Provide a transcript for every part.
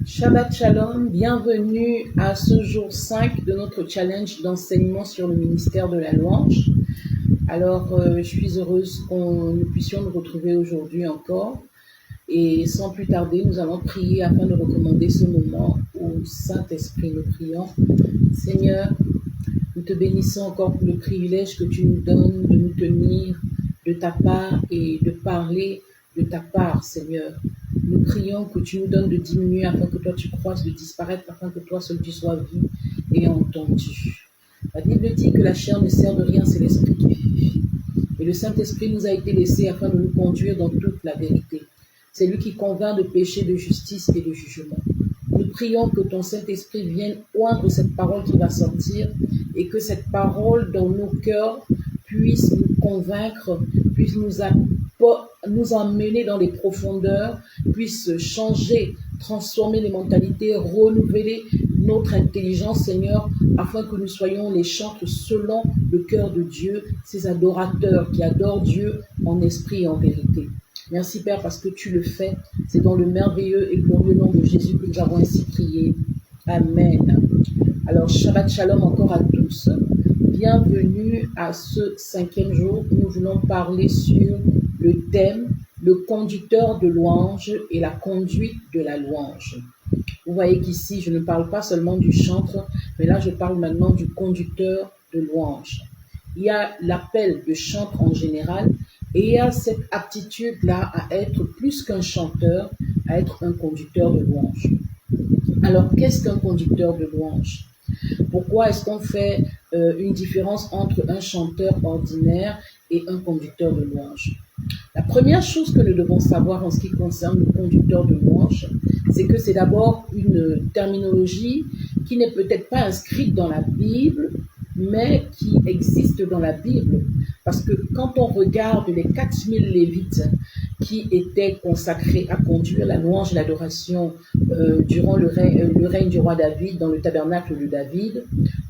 Shabbat Shalom, bienvenue à ce jour 5 de notre challenge d'enseignement sur le ministère de la louange. Alors, je suis heureuse que nous puissions nous retrouver aujourd'hui encore. Et sans plus tarder, nous allons prier afin de recommander ce moment au Saint-Esprit. Nous prions. Seigneur, nous te bénissons encore pour le privilège que tu nous donnes de nous tenir de ta part et de parler de ta part, Seigneur. Nous prions que tu nous donnes de diminuer afin que toi tu croisses, de disparaître afin que toi seul tu sois vu et entendu. La Bible dit que la chair ne sert de rien, c'est l'Esprit qui vivifie. Et le Saint-Esprit nous a été laissé afin de nous conduire dans toute la vérité. C'est lui qui convainc de péché, de justice et de jugement. Nous prions que ton Saint-Esprit vienne oindre cette parole qui va sortir et que cette parole dans nos cœurs puisse nous convaincre, puisse nous emmener dans les profondeurs, puisse changer, transformer les mentalités, renouveler notre intelligence, Seigneur, afin que nous soyons les chantres selon le cœur de Dieu, ces adorateurs qui adorent Dieu en esprit et en vérité. Merci Père parce que tu le fais. C'est dans le merveilleux et glorieux nom de Jésus que nous avons ainsi prié. Amen. Alors, Shabbat Shalom encore à tous. Bienvenue à ce 5e jour où nous voulons parler sur le thème « Le conducteur de louange et la conduite de la louange ». Vous voyez qu'ici, je ne parle pas seulement du chantre, mais là, je parle maintenant du conducteur de louange. Il y a l'appel de chantre en général, et il y a cette aptitude-là à être plus qu'un chanteur, à être un conducteur de louange. Alors, qu'est-ce qu'un conducteur de louange? Pourquoi est-ce qu'on fait une différence entre un chanteur ordinaire et un conducteur de louange? La première chose que nous devons savoir en ce qui concerne le conducteur de louange, c'est que c'est d'abord une terminologie qui n'est peut-être pas inscrite dans la Bible, mais qui existe dans la Bible. Parce que quand on regarde les 4000 Lévites qui étaient consacrés à conduire la louange et l'adoration durant le règne du roi David dans le tabernacle de David,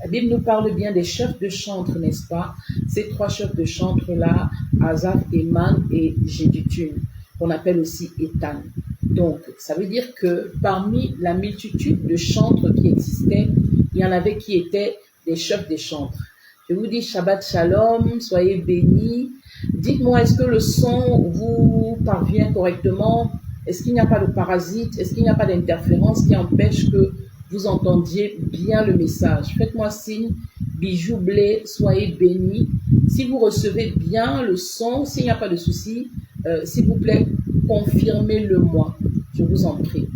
la Bible nous parle bien des chefs de chantre, n'est-ce pas? Ces 3 chefs de chantre-là, Asaph, Éman et Jéduthun, qu'on appelle aussi Étan. Donc, ça veut dire que parmi la multitude de chantres qui existaient, il y en avait qui étaient des chefs des chantres. Je vous dis Shabbat Shalom, soyez bénis. Dites-moi, est-ce que le son vous parvient correctement? Est-ce qu'il n'y a pas de parasite? Est-ce qu'il n'y a pas d'interférence qui empêche que vous entendiez bien le message? Faites-moi signe, bijoux blé, soyez bénis. Si vous recevez bien le son, s'il n'y a pas de souci, s'il vous plaît, confirmez-le-moi. Je vous en prie.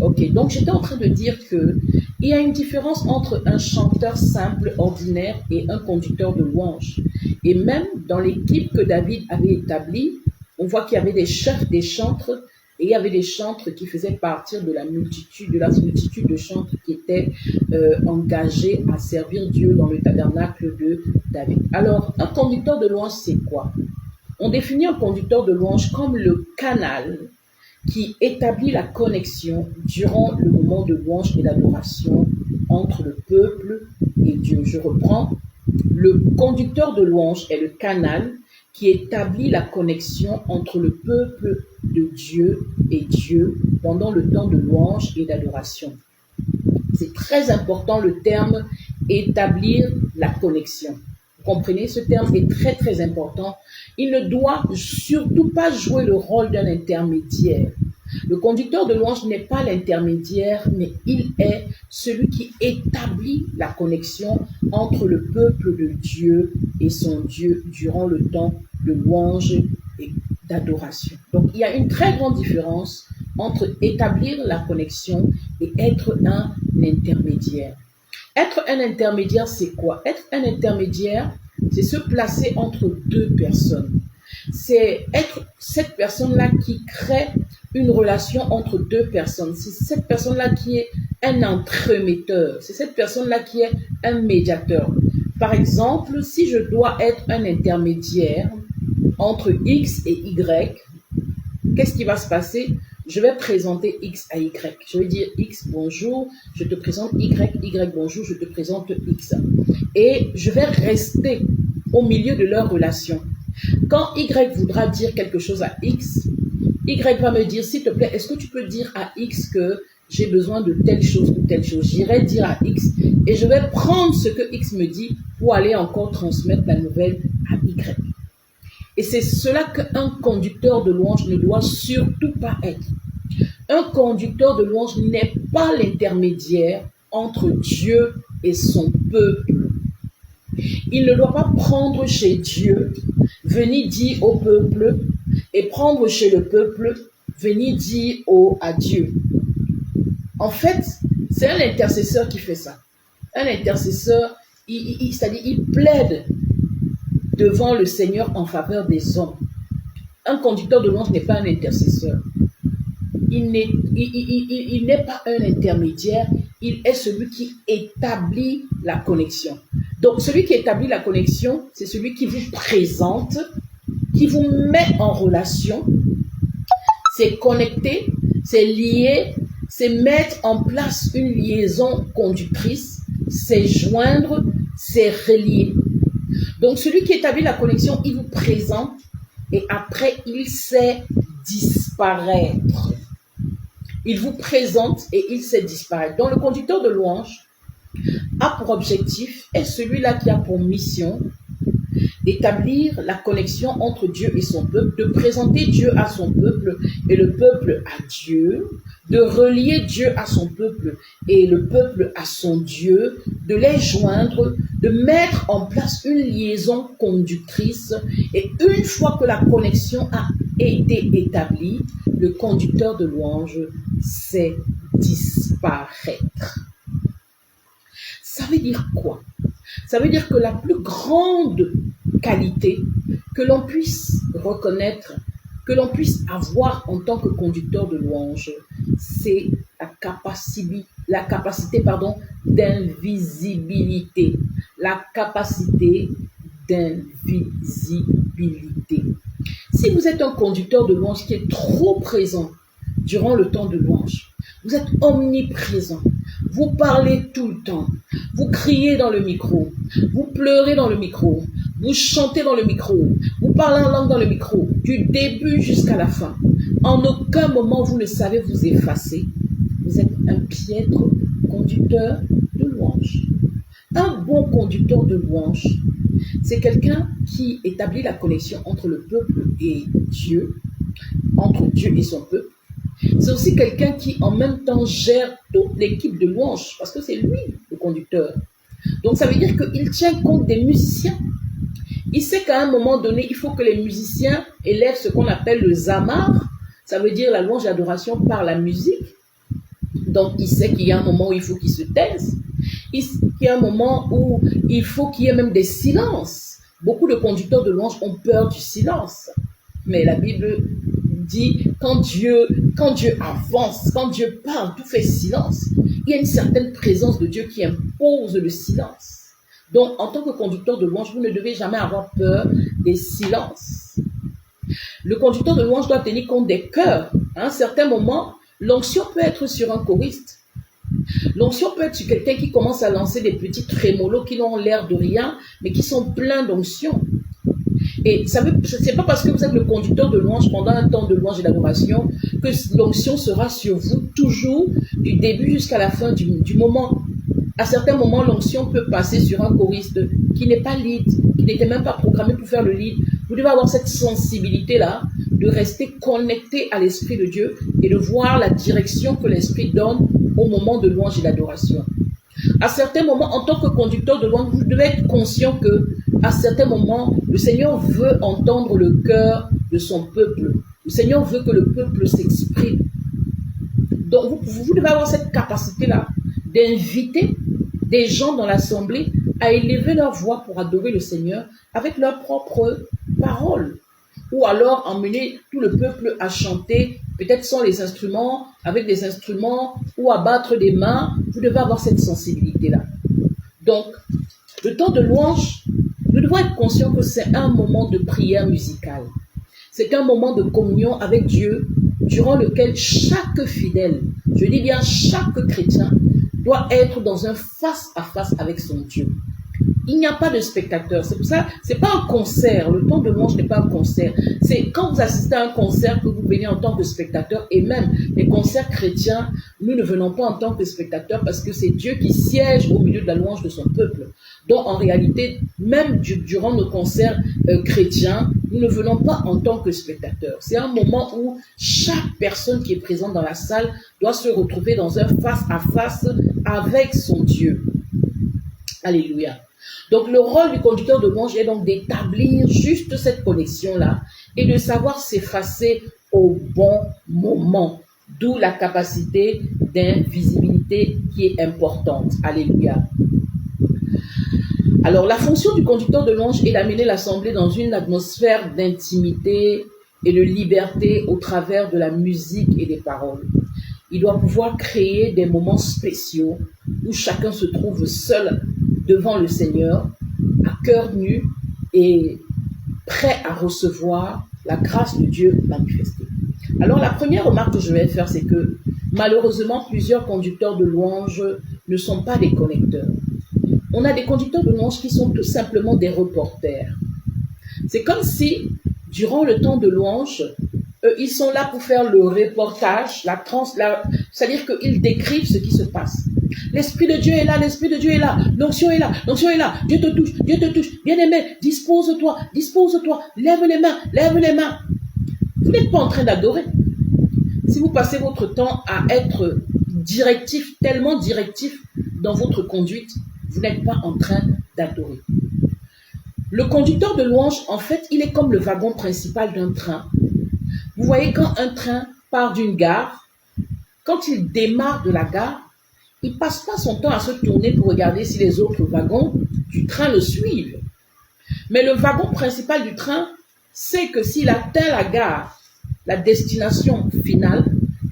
Ok, donc j'étais en train de dire que il y a une différence entre un chanteur simple, ordinaire et un conducteur de louange. Et même dans l'équipe que David avait établie, on voit qu'il y avait des chefs des chantres et il y avait des chantres qui faisaient partie de la multitude de chantres qui étaient engagés à servir Dieu dans le tabernacle de David. Alors, un conducteur de louange, c'est quoi? On définit un conducteur de louange comme le canal qui établit la connexion durant le moment de louange et d'adoration entre le peuple et Dieu. Je reprends. Le conducteur de louange est le canal qui établit la connexion entre le peuple de Dieu et Dieu pendant le temps de louange et d'adoration. C'est très important le terme « établir la connexion ». Vous comprenez, ce terme est très très important. Il ne doit surtout pas jouer le rôle d'un intermédiaire. Le conducteur de louange n'est pas l'intermédiaire, mais il est celui qui établit la connexion entre le peuple de Dieu et son Dieu durant le temps de louange et d'adoration. Donc, il y a une très grande différence entre établir la connexion et être un intermédiaire. Être un intermédiaire, c'est quoi? Être un intermédiaire, c'est se placer entre 2 personnes. C'est être cette personne-là qui crée une relation entre 2 personnes. C'est cette personne-là qui est un entremetteur. C'est cette personne-là qui est un médiateur. Par exemple, si je dois être un intermédiaire entre X et Y, qu'est-ce qui va se passer? Je vais présenter X à Y. Je vais dire X, bonjour, je te présente Y, Y, bonjour, je te présente X. Et je vais rester au milieu de leur relation. Quand Y voudra dire quelque chose à X, Y va me dire, s'il te plaît, est-ce que tu peux dire à X que j'ai besoin de telle chose ou telle chose. J'irai dire à X et je vais prendre ce que X me dit pour aller encore transmettre la nouvelle à Y. Et c'est cela qu'un conducteur de louange ne doit surtout pas être. Un conducteur de louange n'est pas l'intermédiaire entre Dieu et son peuple. Il ne doit pas prendre chez Dieu, venir dire au peuple, et prendre chez le peuple, venir dire à Dieu. En fait, c'est un intercesseur qui fait ça. Un intercesseur, c'est-à-dire il plaide devant le Seigneur en faveur des hommes. Un conducteur de louange n'est pas un intercesseur. Il n'est pas un intermédiaire, il est celui qui établit la connexion. Donc, celui qui établit la connexion, c'est celui qui vous présente, qui vous met en relation. C'est connecter, c'est lier, c'est mettre en place une liaison conductrice, c'est joindre, c'est relier. Donc, celui qui établit la connexion, il vous présente et après, il sait disparaître. Il vous présente et il sait disparaître. Donc, le conducteur de louange a pour objectif, est celui-là qui a pour mission d'établir la connexion entre Dieu et son peuple, de présenter Dieu à son peuple et le peuple à Dieu, de relier Dieu à son peuple et le peuple à son Dieu, de les joindre, de mettre en place une liaison conductrice. Et une fois que la connexion a été établie, le conducteur de louange sait disparaître. Ça veut dire quoi? Ça veut dire que la plus grande qualité que l'on puisse reconnaître, que l'on puisse avoir en tant que conducteur de louange, c'est la capacité d'invisibilité. La capacité d'invisibilité. Si vous êtes un conducteur de louange qui est trop présent durant le temps de louange, vous êtes omniprésent, vous parlez tout le temps, vous criez dans le micro, vous pleurez dans le micro, vous chantez dans le micro, vous parlez en langue dans le micro, du début jusqu'à la fin. En aucun moment vous ne savez vous effacer. Vous êtes un piètre conducteur de louange. Un bon conducteur de louange, c'est quelqu'un qui établit la connexion entre le peuple et Dieu, entre Dieu et son peuple. C'est aussi quelqu'un qui, en même temps, gère toute l'équipe de louange, parce que c'est lui, le conducteur. Donc, ça veut dire qu'il tient compte des musiciens. Il sait qu'à un moment donné, il faut que les musiciens élèvent ce qu'on appelle le zamar. Ça veut dire la louange et l'adoration par la musique. Donc, il sait qu'il y a un moment où il faut qu'ils se taisent. Il sait qu'il y a un moment où il faut qu'il y ait même des silences. Beaucoup de conducteurs de louange ont peur du silence. Mais la Bible dit, quand Dieu avance, quand Dieu parle, tout fait silence. Il y a une certaine présence de Dieu qui impose le silence. Donc, en tant que conducteur de louange, vous ne devez jamais avoir peur des silences. Le conducteur de louange doit tenir compte des cœurs. À un certain moment, l'onction peut être sur un choriste. L'onction peut être sur quelqu'un qui commence à lancer des petits trémolos qui n'ont l'air de rien, mais qui sont pleins d'onction. Et c'est pas parce que vous êtes le conducteur de louange pendant un temps de louange et d'adoration que l'onction sera sur vous toujours du début jusqu'à la fin du moment. À certains moments, l'onction peut passer sur un choriste qui n'est pas lead, qui n'était même pas programmé pour faire le lead. Vous devez avoir cette sensibilité-là de rester connecté à l'Esprit de Dieu et de voir la direction que l'Esprit donne au moment de louange et d'adoration. À certains moments, en tant que conducteur de louange, vous devez être conscient que à certains moments, le Seigneur veut entendre le cœur de son peuple. Le Seigneur veut que le peuple s'exprime. Donc, vous devez avoir cette capacité-là d'inviter des gens dans l'assemblée à élever leur voix pour adorer le Seigneur avec leurs propres paroles. Ou alors emmener tout le peuple à chanter, peut-être sans les instruments, avec des instruments, ou à battre des mains. Vous devez avoir cette sensibilité-là. Donc, le temps de louange, nous devons être conscients que c'est un moment de prière musicale. C'est un moment de communion avec Dieu, durant lequel chaque fidèle, je dis bien chaque chrétien, doit être dans un face-à-face avec son Dieu. Il n'y a pas de spectateurs. C'est pour ça, c'est pas un concert. Le temps de louange n'est pas un concert. C'est quand vous assistez à un concert que vous venez en tant que spectateur. Et même les concerts chrétiens, nous ne venons pas en tant que spectateurs parce que c'est Dieu qui siège au milieu de la louange de son peuple. Donc en réalité, même durant nos concerts chrétiens, nous ne venons pas en tant que spectateurs. C'est un moment où chaque personne qui est présente dans la salle doit se retrouver dans un face-à-face avec son Dieu. Alléluia. Donc le rôle du conducteur de louange est donc d'établir juste cette connexion-là et de savoir s'effacer au bon moment. D'où la capacité d'invisibilité qui est importante. Alléluia. Alors la fonction du conducteur de louange est d'amener l'assemblée dans une atmosphère d'intimité et de liberté au travers de la musique et des paroles. Il doit pouvoir créer des moments spéciaux où chacun se trouve seul devant le Seigneur, à cœur nu et prêt à recevoir la grâce de Dieu manifestée. Alors la première remarque que je vais faire, c'est que malheureusement, plusieurs conducteurs de louange ne sont pas des connecteurs. On a des conducteurs de louange qui sont tout simplement des reporters. C'est comme si, durant le temps de louange, ils sont là pour faire le reportage, c'est-à-dire qu'ils décrivent ce qui se passe. L'Esprit de Dieu est là, l'Esprit de Dieu est là, l'onction est là, l'onction est là, Dieu te touche, bien-aimé, dispose-toi, lève les mains. Vous n'êtes pas en train d'adorer. Si vous passez votre temps à être directif, tellement directif dans votre conduite, vous n'êtes pas en train d'adorer. Le conducteur de louange, en fait, il est comme le wagon principal d'un train. Vous voyez, quand un train part d'une gare, quand il démarre de la gare, il ne passe pas son temps à se tourner pour regarder si les autres wagons du train le suivent. Mais le wagon principal du train sait que s'il atteint la gare, la destination finale,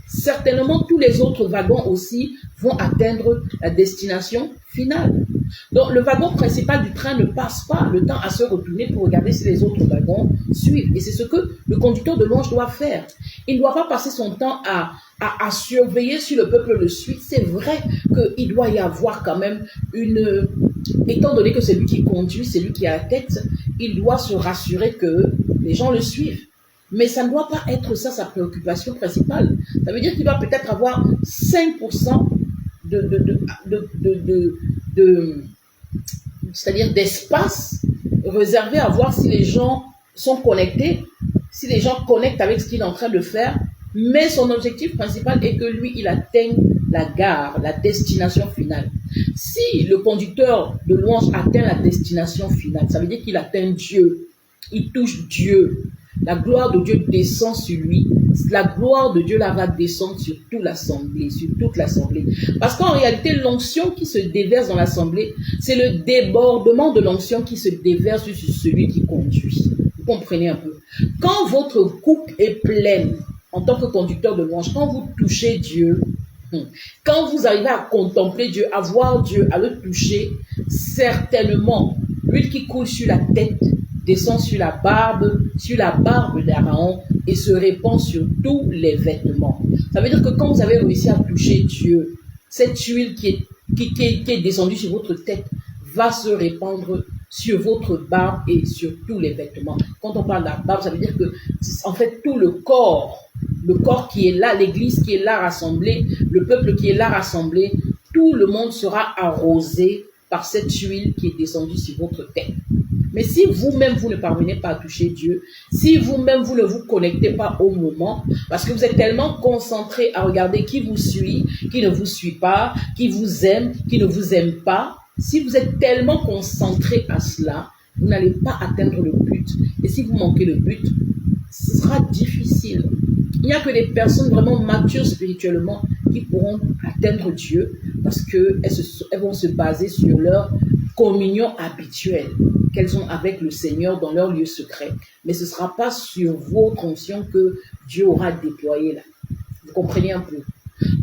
certainement tous les autres wagons aussi vont atteindre la destination finale. Donc le wagon principal du train ne passe pas le temps à se retourner pour regarder si les autres wagons suivent. Et c'est ce que le conducteur de louange doit faire. Il ne doit pas passer son temps à surveiller si le peuple le suit. C'est vrai qu'il doit y avoir quand même étant donné que c'est lui qui conduit, c'est lui qui a la tête, il doit se rassurer que les gens le suivent. Mais ça ne doit pas être ça sa préoccupation principale. Ça veut dire qu'il doit peut-être avoir 5% c'est-à-dire d'espace réservé à voir si les gens sont connectés, si les gens connectent avec ce qu'il est en train de faire. Mais son objectif principal est que lui, il atteigne la gare, la destination finale. Si le conducteur de louange atteint la destination finale, ça veut dire qu'il atteint Dieu, il touche Dieu. La gloire de Dieu descend sur lui. La gloire de Dieu là va descendre sur toute l'assemblée, Parce qu'en réalité, l'onction qui se déverse dans l'assemblée, c'est le débordement de l'onction qui se déverse sur celui qui conduit. Vous comprenez un peu? Quand votre coupe est pleine, en tant que conducteur de louange, quand vous touchez Dieu, quand vous arrivez à contempler Dieu, à voir Dieu, à le toucher, certainement, l'huile qui coule sur la tête descend sur la barbe d'Aaron et se répand sur tous les vêtements. Ça veut dire que quand vous avez réussi à toucher Dieu, cette huile qui est descendue sur votre tête va se répandre sur votre barbe et sur tous les vêtements. Quand on parle de la barbe, ça veut dire que, en fait, tout le corps qui est là, l'église qui est là rassemblée, le peuple qui est là rassemblé, tout le monde sera arrosé par cette huile qui est descendue sur votre tête. Mais si vous-même, vous ne parvenez pas à toucher Dieu, si vous-même, vous ne vous connectez pas au moment, parce que vous êtes tellement concentré à regarder qui vous suit, qui ne vous suit pas, qui vous aime, qui ne vous aime pas, si vous êtes tellement concentré à cela, vous n'allez pas atteindre le but. Et si vous manquez le but, ce sera difficile. Il n'y a que les personnes vraiment matures spirituellement qui pourront atteindre Dieu parce qu'elles vont se baser sur leur communion habituelle qu'elles ont avec le Seigneur dans leur lieu secret. Mais ce ne sera pas sur votre onction que Dieu aura déployé là. Vous comprenez un peu?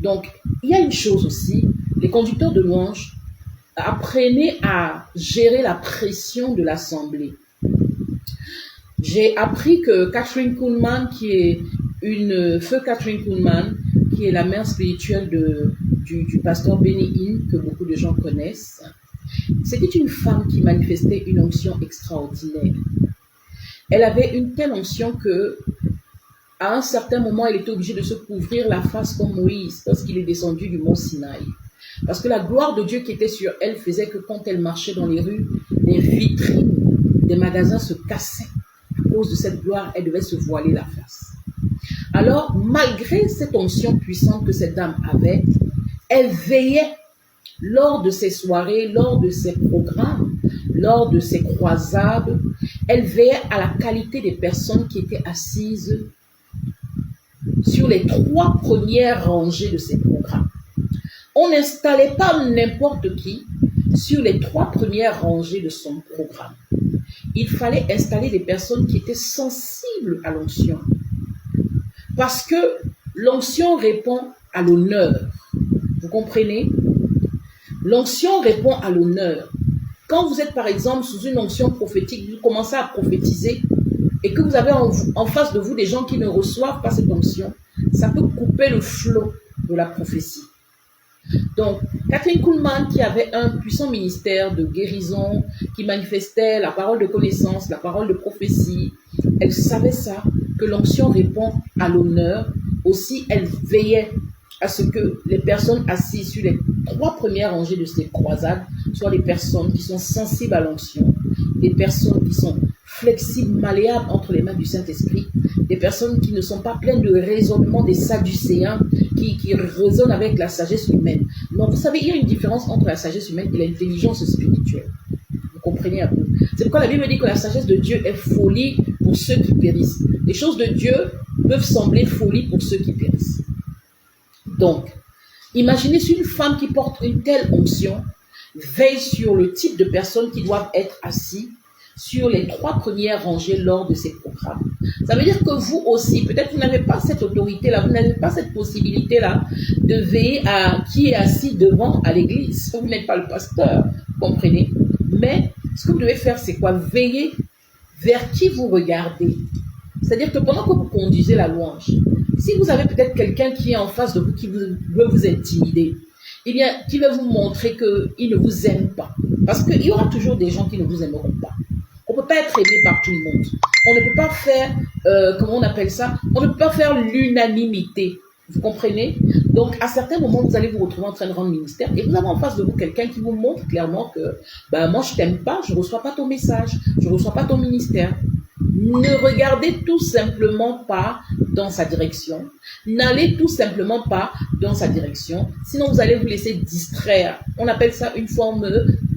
Donc, il y a une chose aussi, les conducteurs de louange, apprenez à gérer la pression de l'assemblée. J'ai appris que Kathryn Kuhlman, Kathryn Kuhlman, qui est la mère spirituelle du pasteur Benny Hinn, que beaucoup de gens connaissent, C'était une femme qui manifestait une onction extraordinaire. Elle avait une telle onction que, à un certain moment, elle était obligée de se couvrir la face comme Moïse lorsqu'il est descendu du mont Sinaï. Parce que la gloire de Dieu qui était sur elle faisait que quand elle marchait dans les rues, les vitrines des magasins se cassaient. À cause de cette gloire, elle devait se voiler la face. Alors, malgré cette onction puissante que cette dame avait, elle veillait lors de ses soirées, lors de ses programmes, lors de ses croisades. Elle veillait à la qualité des personnes qui étaient assises sur les 3 premières rangées de ses programmes. On n'installait pas n'importe qui sur les 3 premières rangées de son programme. Il fallait installer des personnes qui étaient sensibles à l'onction. Parce que l'onction répond à l'honneur. Vous comprenez? L'onction répond à l'honneur. Quand vous êtes par exemple sous une onction prophétique, vous commencez à prophétiser et que vous avez en face de vous des gens qui ne reçoivent pas cette onction, ça peut couper le flot de la prophétie. Donc, Kathryn Kuhlman, qui avait un puissant ministère de guérison, qui manifestait la parole de connaissance, la parole de prophétie, elle savait ça, que l'onction répond à l'honneur. Aussi, elle veillait à ce que les personnes assises sur les 3 premières rangées de ces croisades soient des personnes qui sont sensibles à l'onction, des personnes qui sont flexibles, malléables entre les mains du Saint-Esprit, des personnes qui ne sont pas pleines de raisonnement des Sadducéens, qui raisonnent avec la sagesse humaine. Donc, vous savez, il y a une différence entre la sagesse humaine et l'intelligence spirituelle. Vous comprenez un peu? C'est pourquoi la Bible dit que la sagesse de Dieu est folie pour ceux qui périssent. Les choses de Dieu peuvent sembler folie pour ceux qui périssent. Donc, imaginez si une femme qui porte une telle onction veille sur le type de personnes qui doivent être assis sur les 3 premières rangées lors de ces programmes. Ça veut dire que vous aussi, peut-être vous n'avez pas cette autorité-là, vous n'avez pas cette possibilité-là de veiller à qui est assis devant à l'église. Vous n'êtes pas le pasteur, vous comprenez? Mais ce que vous devez faire, c'est quoi? Veiller vers qui vous regardez. C'est-à-dire que pendant que vous conduisez la louange, si vous avez peut-être quelqu'un qui est en face de vous qui veut vous intimider, eh bien, qui va vous montrer qu'il ne vous aime pas. Parce qu'il y aura toujours des gens qui ne vous aimeront pas. On ne peut pas être aimé par tout le monde. On ne peut pas faire, comment on appelle ça? On ne peut pas faire l'unanimité. Vous comprenez? Donc, à certains moments, vous allez vous retrouver en train de rendre ministère et vous avez en face de vous quelqu'un qui vous montre clairement que moi, je t'aime pas, je ne reçois pas ton message, je ne reçois pas ton ministère. Ne regardez tout simplement pas dans sa direction. N'allez tout simplement pas dans sa direction. Sinon, vous allez vous laisser distraire. On appelle ça une forme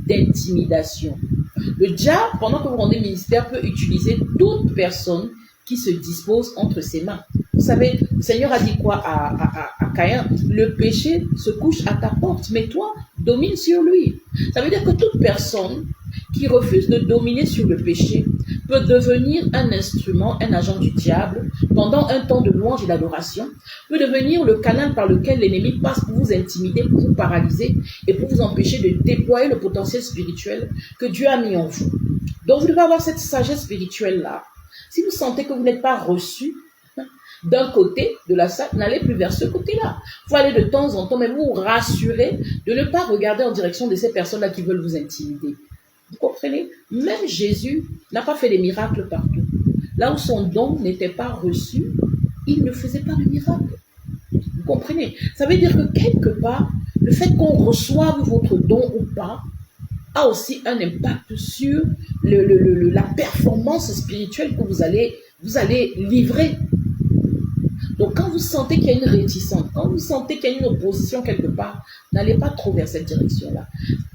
d'intimidation. Le diable, pendant que vous rendez ministère, peut utiliser toute personne qui se dispose entre ses mains. Vous savez, le Seigneur a dit quoi à Caïn? Le péché se couche à ta porte, mais toi, domine sur lui. Ça veut dire que toute personne qui refuse de dominer sur le péché peut devenir un instrument, un agent du diable pendant un temps de louange et d'adoration, peut devenir le canal par lequel l'ennemi passe pour vous intimider, pour vous paralyser et pour vous empêcher de déployer le potentiel spirituel que Dieu a mis en vous. Donc vous devez avoir cette sagesse spirituelle-là. Si vous sentez que vous n'êtes pas reçu d'un côté de la salle, n'allez plus vers ce côté-là. Il faut aller de temps en temps, mais vous rassurer de ne pas regarder en direction de ces personnes-là qui veulent vous intimider. Vous comprenez? Même Jésus n'a pas fait des miracles partout. Là où son don n'était pas reçu, il ne faisait pas de miracles. Vous comprenez? Ça veut dire que quelque part, le fait qu'on reçoive votre don ou pas a aussi un impact sur la performance spirituelle que vous allez livrer. Donc, quand vous sentez qu'il y a une réticence, quand vous sentez qu'il y a une opposition quelque part, n'allez pas trop vers cette direction-là.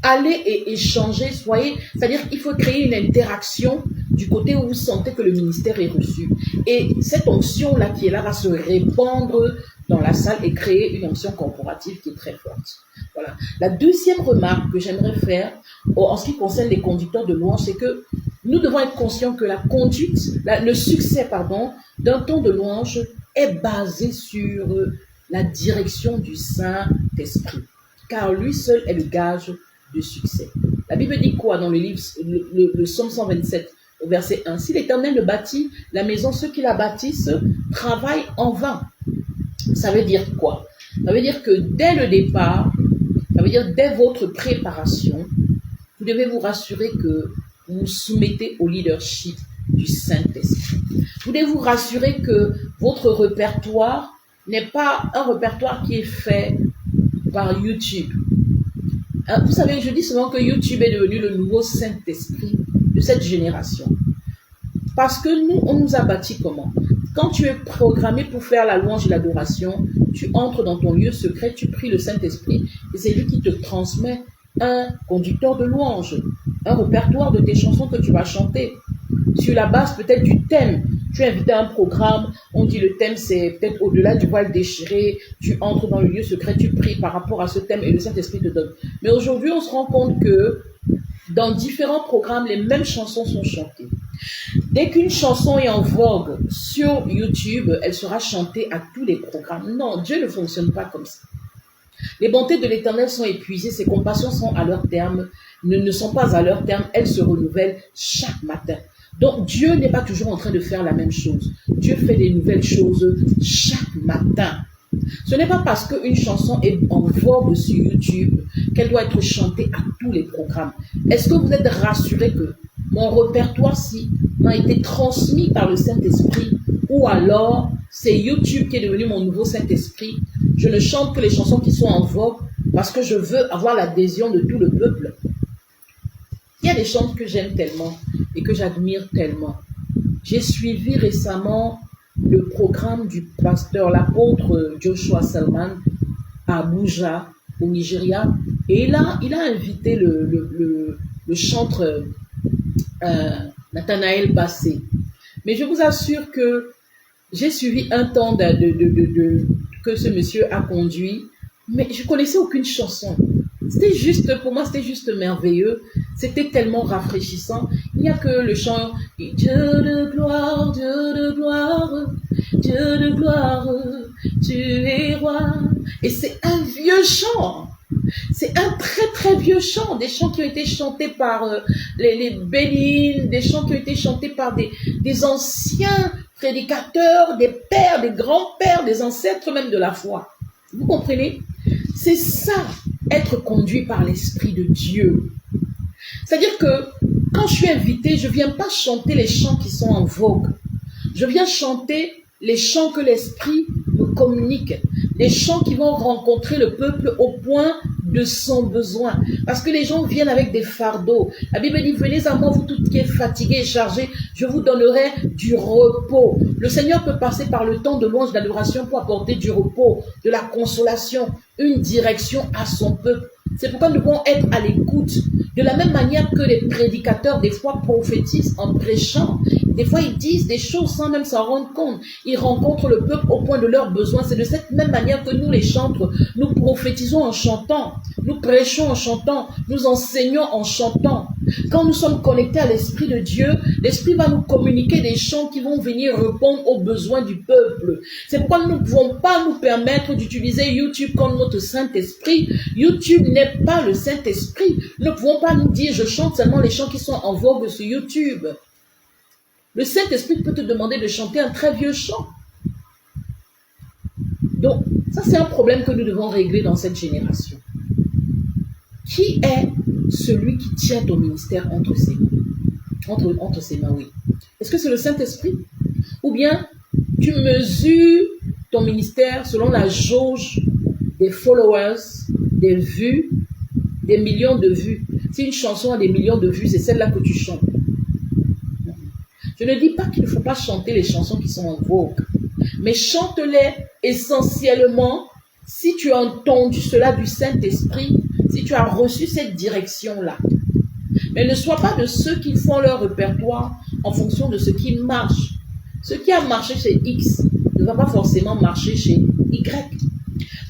Allez et échangez, c'est-à-dire qu'il faut créer une interaction du côté où vous sentez que le ministère est reçu. Et cette onction-là qui est là va se répandre dans la salle et créer une onction corporative qui est très forte. Voilà. La deuxième remarque que j'aimerais faire en ce qui concerne les conducteurs de louange, c'est que nous devons être conscients que la conduite, le succès, d'un temps de louange est basé sur la direction du Saint-Esprit. Car lui seul est le gage de succès. La Bible dit quoi dans le livre, le Psaume 127, au verset 1? Si l'Éternel ne bâtit la maison, ceux qui la bâtissent travaillent en vain. Ça veut dire quoi? Ça veut dire que dès le départ, ça veut dire dès votre préparation, vous devez vous rassurer que vous vous soumettez au leadership du Saint-Esprit. Vous devez vous rassurer que votre répertoire n'est pas un répertoire qui est fait par YouTube. Vous savez, je dis souvent que YouTube est devenu le nouveau Saint-Esprit de cette génération. Parce que nous, on nous a bâtis comment? Quand tu es programmé pour faire la louange et l'adoration, tu entres dans ton lieu secret, tu pries le Saint-Esprit et c'est lui qui te transmet un conducteur de louange, un répertoire de tes chansons que tu vas chanter. Sur la base peut-être du thème, tu es invité à un programme, on dit le thème c'est peut-être au-delà du voile déchiré, tu entres dans le lieu secret, tu pries par rapport à ce thème et le Saint-Esprit te donne. Mais aujourd'hui, on se rend compte que dans différents programmes, les mêmes chansons sont chantées. Dès qu'une chanson est en vogue sur YouTube, elle sera chantée à tous les programmes. Non, Dieu ne fonctionne pas comme ça. Les bontés de l'Éternel sont épuisées, ses compassions sont à leur terme, ne sont pas à leur terme, elles se renouvellent chaque matin. Donc Dieu n'est pas toujours en train de faire la même chose. Dieu fait des nouvelles choses chaque matin. Ce n'est pas parce qu'une chanson est en vogue sur YouTube qu'elle doit être chantée à tous les programmes. Est-ce que vous êtes rassurés que mon répertoire-ci m'a été transmis par le Saint-Esprit ou alors c'est YouTube qui est devenu mon nouveau Saint-Esprit? Je ne chante que les chansons qui sont en vogue parce que je veux avoir l'adhésion de tout le peuple. Il y a des chants que j'aime tellement et que j'admire tellement. J'ai suivi récemment le programme du pasteur, l'apôtre Joshua Selman à Abuja, au Nigeria. Et là, il a invité le chanteur Nathanaël Bassé. Mais je vous assure que j'ai suivi un temps que ce monsieur a conduit, mais je connaissais aucune chanson. C'était juste, pour moi, c'était juste merveilleux. C'était tellement rafraîchissant. Il n'y a que le chant Dieu de gloire, Dieu de gloire, Dieu de gloire, tu es roi. Et c'est un vieux chant. C'est un très très vieux chant, des chants qui ont été chantés par les Bénines, des chants qui ont été chantés par des anciens prédicateurs, des pères, des grands-pères, des ancêtres même de la foi. Vous comprenez? C'est ça, être conduit par l'Esprit de Dieu. C'est-à-dire que quand je suis invité, je ne viens pas chanter les chants qui sont en vogue. Je viens chanter les chants que l'Esprit me communique, les chants qui vont rencontrer le peuple au point de son besoin. Parce que les gens viennent avec des fardeaux. La Bible dit, venez à moi, vous tous qui êtes fatigués et chargés, je vous donnerai du repos. Le Seigneur peut passer par le temps de louange, d'adoration pour apporter du repos, de la consolation, une direction à son peuple. C'est pourquoi nous devons être à l'écoute. De la même manière que les prédicateurs, des fois, prophétisent en prêchant. Des fois, ils disent des choses sans même s'en rendre compte. Ils rencontrent le peuple au point de leurs besoins. C'est de cette même manière que nous, les chantres, nous prophétisons en chantant. Nous prêchons en chantant. Nous enseignons en chantant. Quand nous sommes connectés à l'Esprit de Dieu, l'Esprit va nous communiquer des chants qui vont venir répondre aux besoins du peuple. C'est pourquoi nous ne pouvons pas nous permettre d'utiliser YouTube comme notre Saint-Esprit. YouTube n'est pas le Saint-Esprit. Nous ne pouvons pas nous dire, je chante seulement les chants qui sont en vogue sur YouTube. Le Saint-Esprit peut te demander de chanter un très vieux chant. Donc, ça c'est un problème que nous devons régler dans cette génération. Qui est celui qui tient ton ministère entre ses mains? Entre ses mains, oui. Est-ce que c'est le Saint-Esprit? Ou bien tu mesures ton ministère selon la jauge des followers, des vues, des millions de vues? Si une chanson a des millions de vues, c'est celle-là que tu chantes. Je ne dis pas qu'il ne faut pas chanter les chansons qui sont en vogue, mais chante-les essentiellement si tu as entendu cela du Saint-Esprit, si tu as reçu cette direction-là. Mais ne sois pas de ceux qui font leur répertoire en fonction de ce qui marche. Ce qui a marché chez X ne va pas forcément marcher chez Y.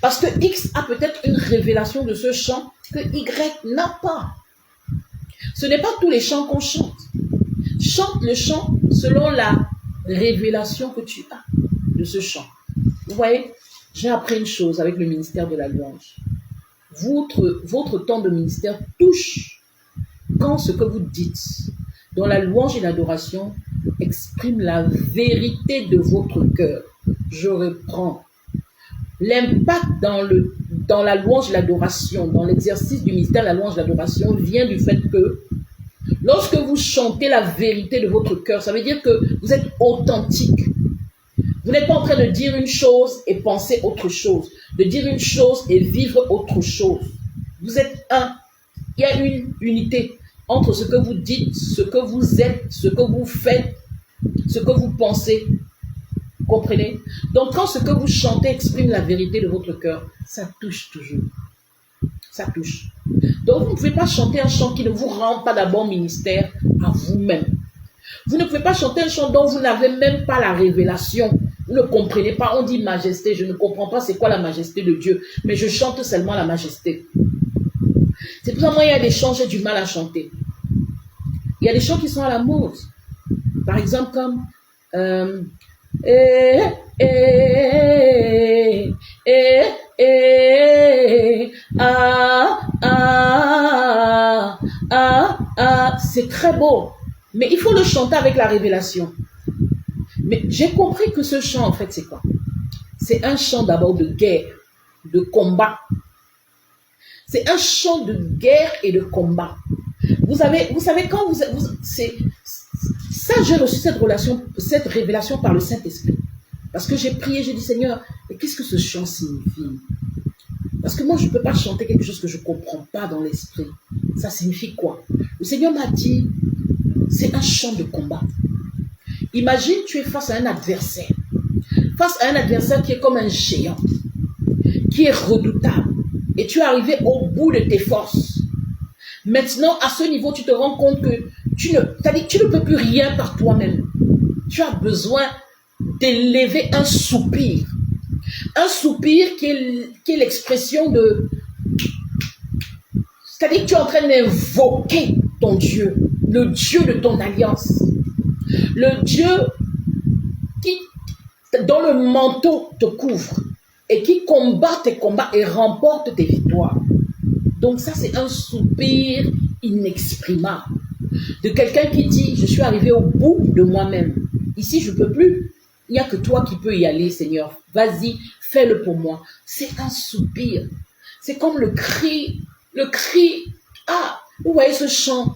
Parce que X a peut-être une révélation de ce chant que Y n'a pas. Ce n'est pas tous les chants qu'on chante. Chante le chant selon la révélation que tu as de ce chant. Vous voyez, j'ai appris une chose avec le ministère de la louange. Votre temps de ministère touche quand ce que vous dites dans la louange et l'adoration exprime la vérité de votre cœur. Je reprends. L'impact dans la louange et l'adoration, dans l'exercice du ministère de la louange et de l'adoration, vient du fait que lorsque vous chantez la vérité de votre cœur, ça veut dire que vous êtes authentique. Vous n'êtes pas en train de dire une chose et penser autre chose, de dire une chose et vivre autre chose. Vous êtes un. Il y a une unité entre ce que vous dites, ce que vous êtes, ce que vous faites, ce que vous pensez. Vous comprenez? Donc quand ce que vous chantez exprime la vérité de votre cœur, ça touche toujours. Ça touche. Donc vous ne pouvez pas chanter un chant qui ne vous rend pas d'abord ministère à vous-même. Vous ne pouvez pas chanter un chant dont vous n'avez même pas la révélation. Vous ne comprenez pas. On dit majesté. Je ne comprends pas c'est quoi la majesté de Dieu. Mais je chante seulement la majesté. C'est pour ça que moi, il y a des chants, j'ai du mal à chanter. Il y a des chants qui sont à la mode. Par exemple, comme c'est très beau. Mais il faut le chanter avec la révélation. Mais j'ai compris que ce chant, en fait, c'est quoi? C'est un chant d'abord de guerre, de combat. C'est un chant de guerre et de combat. Vous savez quand ça, j'ai reçu cette révélation par le Saint-Esprit. Parce que j'ai prié, j'ai dit, Seigneur, mais qu'est-ce que ce chant signifie? Parce que moi, je ne peux pas chanter quelque chose que je ne comprends pas dans l'esprit. Ça signifie quoi? Le Seigneur m'a dit, c'est un chant de combat. Imagine, tu es face à un adversaire. Face à un adversaire qui est comme un géant, qui est redoutable. Et tu es arrivé au bout de tes forces. Maintenant, à ce niveau, tu te rends compte que tu ne peux plus rien par toi-même. Tu as besoin d'élever un soupir. Un soupir qui est l'expression de... C'est-à-dire que tu es en train d'invoquer ton Dieu, le Dieu de ton alliance. Le Dieu dont le manteau te couvre et qui combat tes combats et remporte tes victoires. Donc ça, c'est un soupir inexprimable de quelqu'un qui dit, je suis arrivé au bout de moi-même. Ici, je ne peux plus. Il n'y a que toi qui peux y aller, Seigneur. Vas-y, fais-le pour moi. C'est un soupir. C'est comme le cri. Ah, vous voyez ce chant.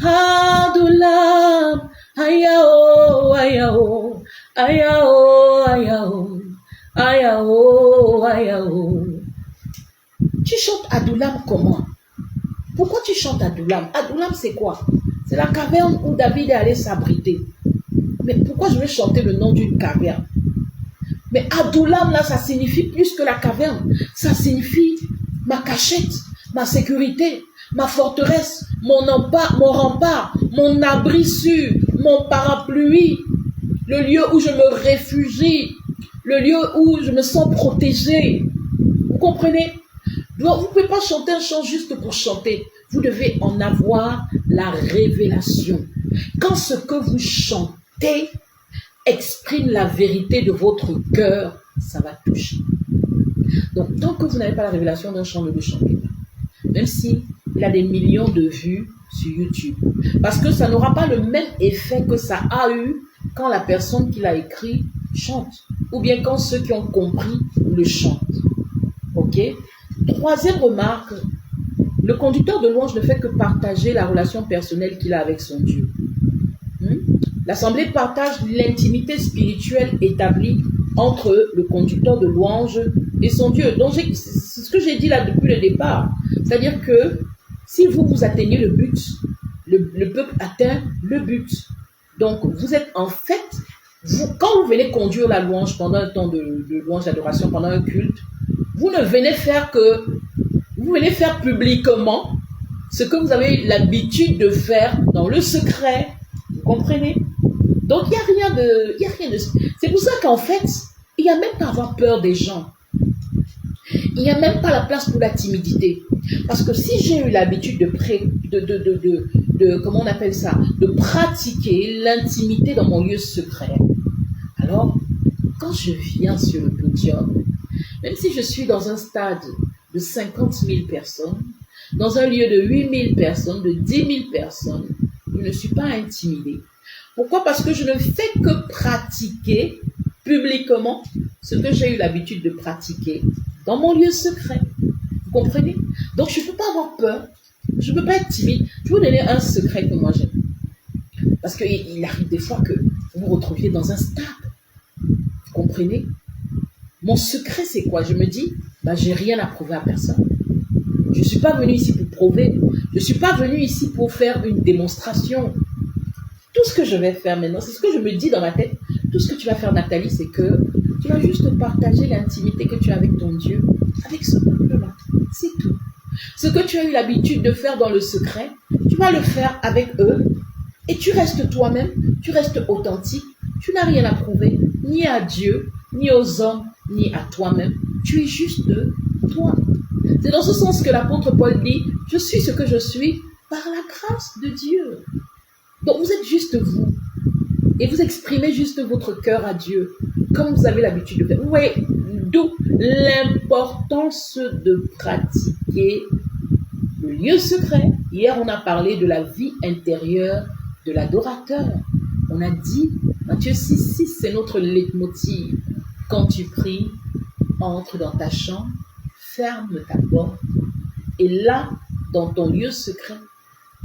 Adulam, ayao, ayao, ayao, ayao, ayao, ayao. Tu chantes Adulam comment? Pourquoi tu chantes Adulam? Adulam, c'est quoi? C'est la caverne où David est allé s'abriter. Mais pourquoi je vais chanter le nom d'une caverne? Mais Adulam, là, ça signifie plus que la caverne. Ça signifie ma cachette, ma sécurité, ma forteresse, mon rempart, mon abri sûr, mon parapluie, le lieu où je me réfugie, le lieu où je me sens protégé. Vous comprenez? Donc, vous ne pouvez pas chanter un chant juste pour chanter. Vous devez en avoir la révélation. Quand ce que vous chantez exprime la vérité de votre cœur, ça va toucher. Donc, tant que vous n'avez pas la révélation d'un chant, ne le chantez pas. Même si il a des millions de vues sur YouTube. Parce que ça n'aura pas le même effet que ça a eu quand la personne qui l'a écrit chante. Ou bien quand ceux qui ont compris le chantent. Ok? Troisième remarque, le conducteur de louange ne fait que partager la relation personnelle qu'il a avec son Dieu. L'assemblée partage l'intimité spirituelle établie entre le conducteur de louange et son Dieu. Donc, c'est ce que j'ai dit là depuis le départ. C'est-à-dire que si vous atteignez le but, le peuple atteint le but. Donc, vous êtes en fait, quand vous venez conduire la louange pendant un temps de louange, d'adoration, pendant un culte, vous ne venez faire que, vous venez faire publiquement ce que vous avez l'habitude de faire dans le secret. Vous comprenez? Donc, il n'y a rien de... C'est pour ça qu'en fait, il n'y a même pas à avoir peur des gens. Il n'y a même pas la place pour la timidité. Parce que si j'ai eu l'habitude comment on appelle ça, de pratiquer l'intimité dans mon lieu secret, alors, quand je viens sur le podium, même si je suis dans un stade de 50 000 personnes, dans un lieu de 8 000 personnes, de 10 000 personnes, je ne suis pas intimidée. Pourquoi? Parce que je ne fais que pratiquer publiquement ce que j'ai eu l'habitude de pratiquer dans mon lieu secret. Vous comprenez? Donc, je ne peux pas avoir peur. Je ne peux pas être timide. Je vais vous donner un secret que moi j'aime. Parce qu'il arrive des fois que vous vous retrouviez dans un stade. Vous comprenez? Mon secret, c'est quoi? Je me dis, j'ai rien à prouver à personne. Je ne suis pas venu ici pour prouver. Je ne suis pas venu ici pour faire une démonstration. Tout ce que je vais faire maintenant, c'est ce que je me dis dans ma tête. Tout ce que tu vas faire, Nathalie, c'est que tu vas juste partager l'intimité que tu as avec ton Dieu, avec ce peuple-là. C'est tout. Ce que tu as eu l'habitude de faire dans le secret, tu vas le faire avec eux. Et tu restes toi-même, tu restes authentique. Tu n'as rien à prouver, ni à Dieu, ni aux hommes, ni à toi-même. Tu es juste toi. C'est dans ce sens que l'apôtre Paul dit, je suis ce que je suis par la grâce de Dieu. Donc vous êtes juste vous. Et vous exprimez juste votre cœur à Dieu, comme vous avez l'habitude de faire. Vous voyez, d'où l'importance de pratiquer le lieu secret. Hier, on a parlé de la vie intérieure de l'adorateur. On a dit, Matthieu 6,6, c'est notre leitmotiv. Quand tu pries, entre dans ta chambre, ferme ta porte, et là, dans ton lieu secret,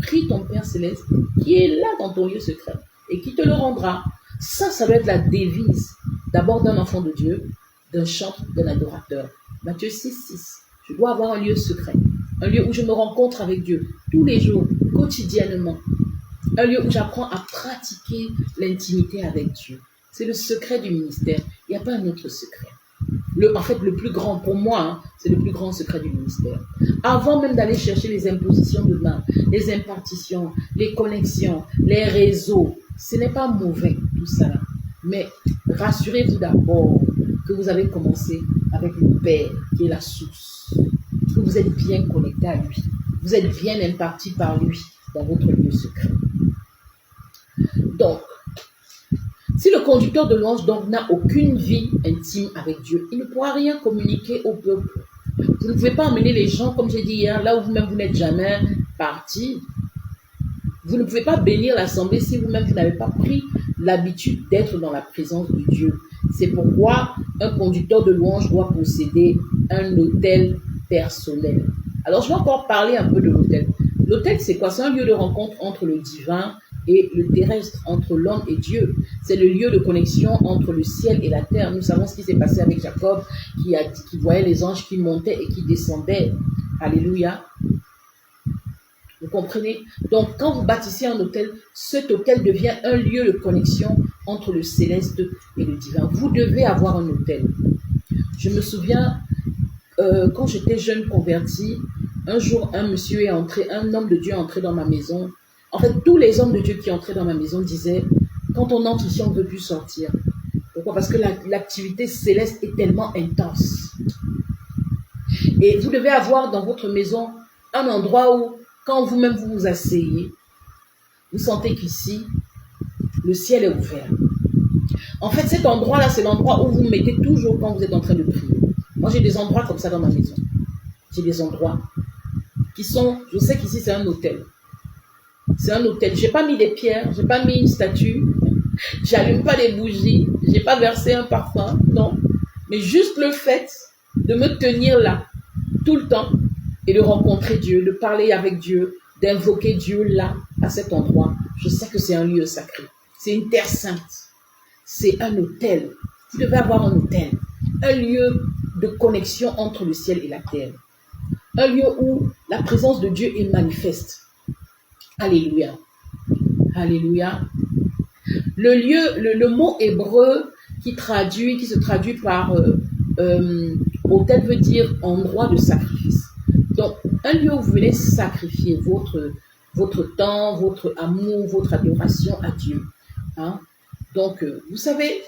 prie ton Père Céleste, qui est là dans ton lieu secret, et qui te le rendra. Ça doit être la devise, d'abord d'un enfant de Dieu, d'un chantre, d'un adorateur. Matthieu 6,6, je dois avoir un lieu secret, un lieu où je me rencontre avec Dieu, tous les jours, quotidiennement. Un lieu où j'apprends à pratiquer l'intimité avec Dieu. C'est le secret du ministère. Il n'y a pas un autre secret. En fait, le plus grand, pour moi, c'est le plus grand secret du ministère. Avant même d'aller chercher les impositions de main, les impartitions, les connexions, les réseaux, ce n'est pas mauvais, tout ça. Mais rassurez-vous d'abord que vous avez commencé avec le Père, qui est la source. Que vous êtes bien connecté à lui. Vous êtes bien imparti par lui dans votre lieu secret. Donc, si le conducteur de louange n'a aucune vie intime avec Dieu, il ne pourra rien communiquer au peuple. Vous ne pouvez pas emmener les gens, comme j'ai dit hier, là où vous-même vous n'êtes jamais parti. Vous ne pouvez pas bénir l'assemblée si vous-même vous n'avez pas pris l'habitude d'être dans la présence de Dieu. C'est pourquoi un conducteur de louange doit posséder un autel personnel. Alors, je vais encore parler un peu de l'autel. L'autel, c'est quoi? C'est un lieu de rencontre entre le divin et le terrestre, entre l'homme et Dieu. C'est le lieu de connexion entre le ciel et la terre. Nous savons ce qui s'est passé avec Jacob, qui voyait les anges qui montaient et qui descendaient. Alléluia. Vous comprenez? Donc, quand vous bâtissez un autel, cet autel devient un lieu de connexion entre le céleste et le divin. Vous devez avoir un autel. Je me souviens, quand j'étais jeune convertie, un jour, un homme de Dieu est entré dans ma maison. En fait, tous les hommes de Dieu qui entraient dans ma maison disaient, quand on entre ici, on ne peut plus sortir. Pourquoi? Parce que l'activité céleste est tellement intense. Et vous devez avoir dans votre maison un endroit où, quand vous-même vous vous asseyez, vous sentez qu'ici, le ciel est ouvert. En fait, cet endroit-là, c'est l'endroit où vous mettez toujours quand vous êtes en train de prier. Moi, j'ai des endroits comme ça dans ma maison. J'ai des endroits qui sont, je sais qu'ici, c'est un hôtel. C'est un hôtel. Je n'ai pas mis des pierres, je n'ai pas mis une statue, j'allume pas des bougies, je n'ai pas versé un parfum, non. Mais juste le fait de me tenir là, tout le temps, et de rencontrer Dieu, de parler avec Dieu, d'invoquer Dieu là, à cet endroit, je sais que c'est un lieu sacré. C'est une terre sainte. C'est un hôtel. Vous devez avoir un hôtel. Un lieu de connexion entre le ciel et la terre. Un lieu où la présence de Dieu est manifeste. Alléluia. Alléluia. Le mot hébreu qui se traduit par autel veut dire endroit de sacrifice. Donc, un lieu où vous venez sacrifier votre temps, votre amour, votre adoration à Dieu. Hein? Donc, vous savez,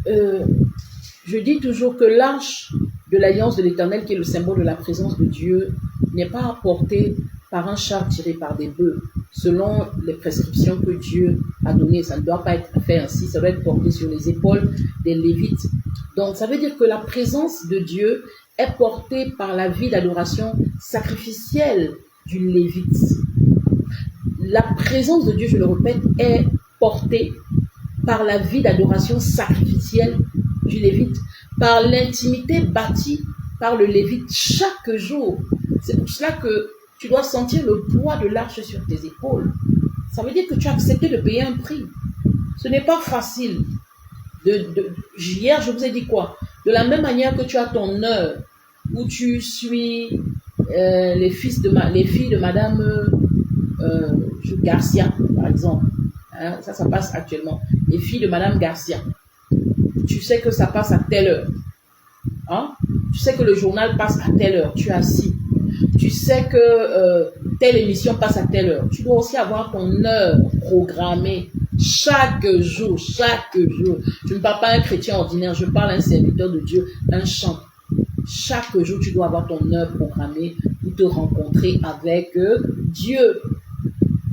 je dis toujours que l'arche de l'alliance de l'Éternel, qui est le symbole de la présence de Dieu, n'est pas apportée par un char tiré par des bœufs, selon les prescriptions que Dieu a données. Ça ne doit pas être fait ainsi, ça doit être porté sur les épaules des Lévites. Donc, ça veut dire que la présence de Dieu est portée par la vie d'adoration sacrificielle du Lévite. La présence de Dieu, je le répète, est portée par la vie d'adoration sacrificielle du Lévite, par l'intimité bâtie par le Lévite chaque jour. C'est pour cela que tu dois sentir le poids de l'arche sur tes épaules. Ça veut dire que tu as accepté de payer un prix. Ce n'est pas facile. Hier, je vous ai dit quoi? De la même manière que tu as ton heure où tu suis les filles de Madame Garcia, par exemple. Hein, ça passe actuellement. Les filles de Madame Garcia. Tu sais que ça passe à telle heure. Hein? Tu sais que le journal passe à telle heure. Tu es assis. Tu sais que telle émission passe à telle heure. Tu dois aussi avoir ton heure programmée chaque jour, chaque jour. Je ne parle pas à un chrétien ordinaire, je parle à un serviteur de Dieu, un chant. Chaque jour, tu dois avoir ton heure programmée pour te rencontrer avec Dieu.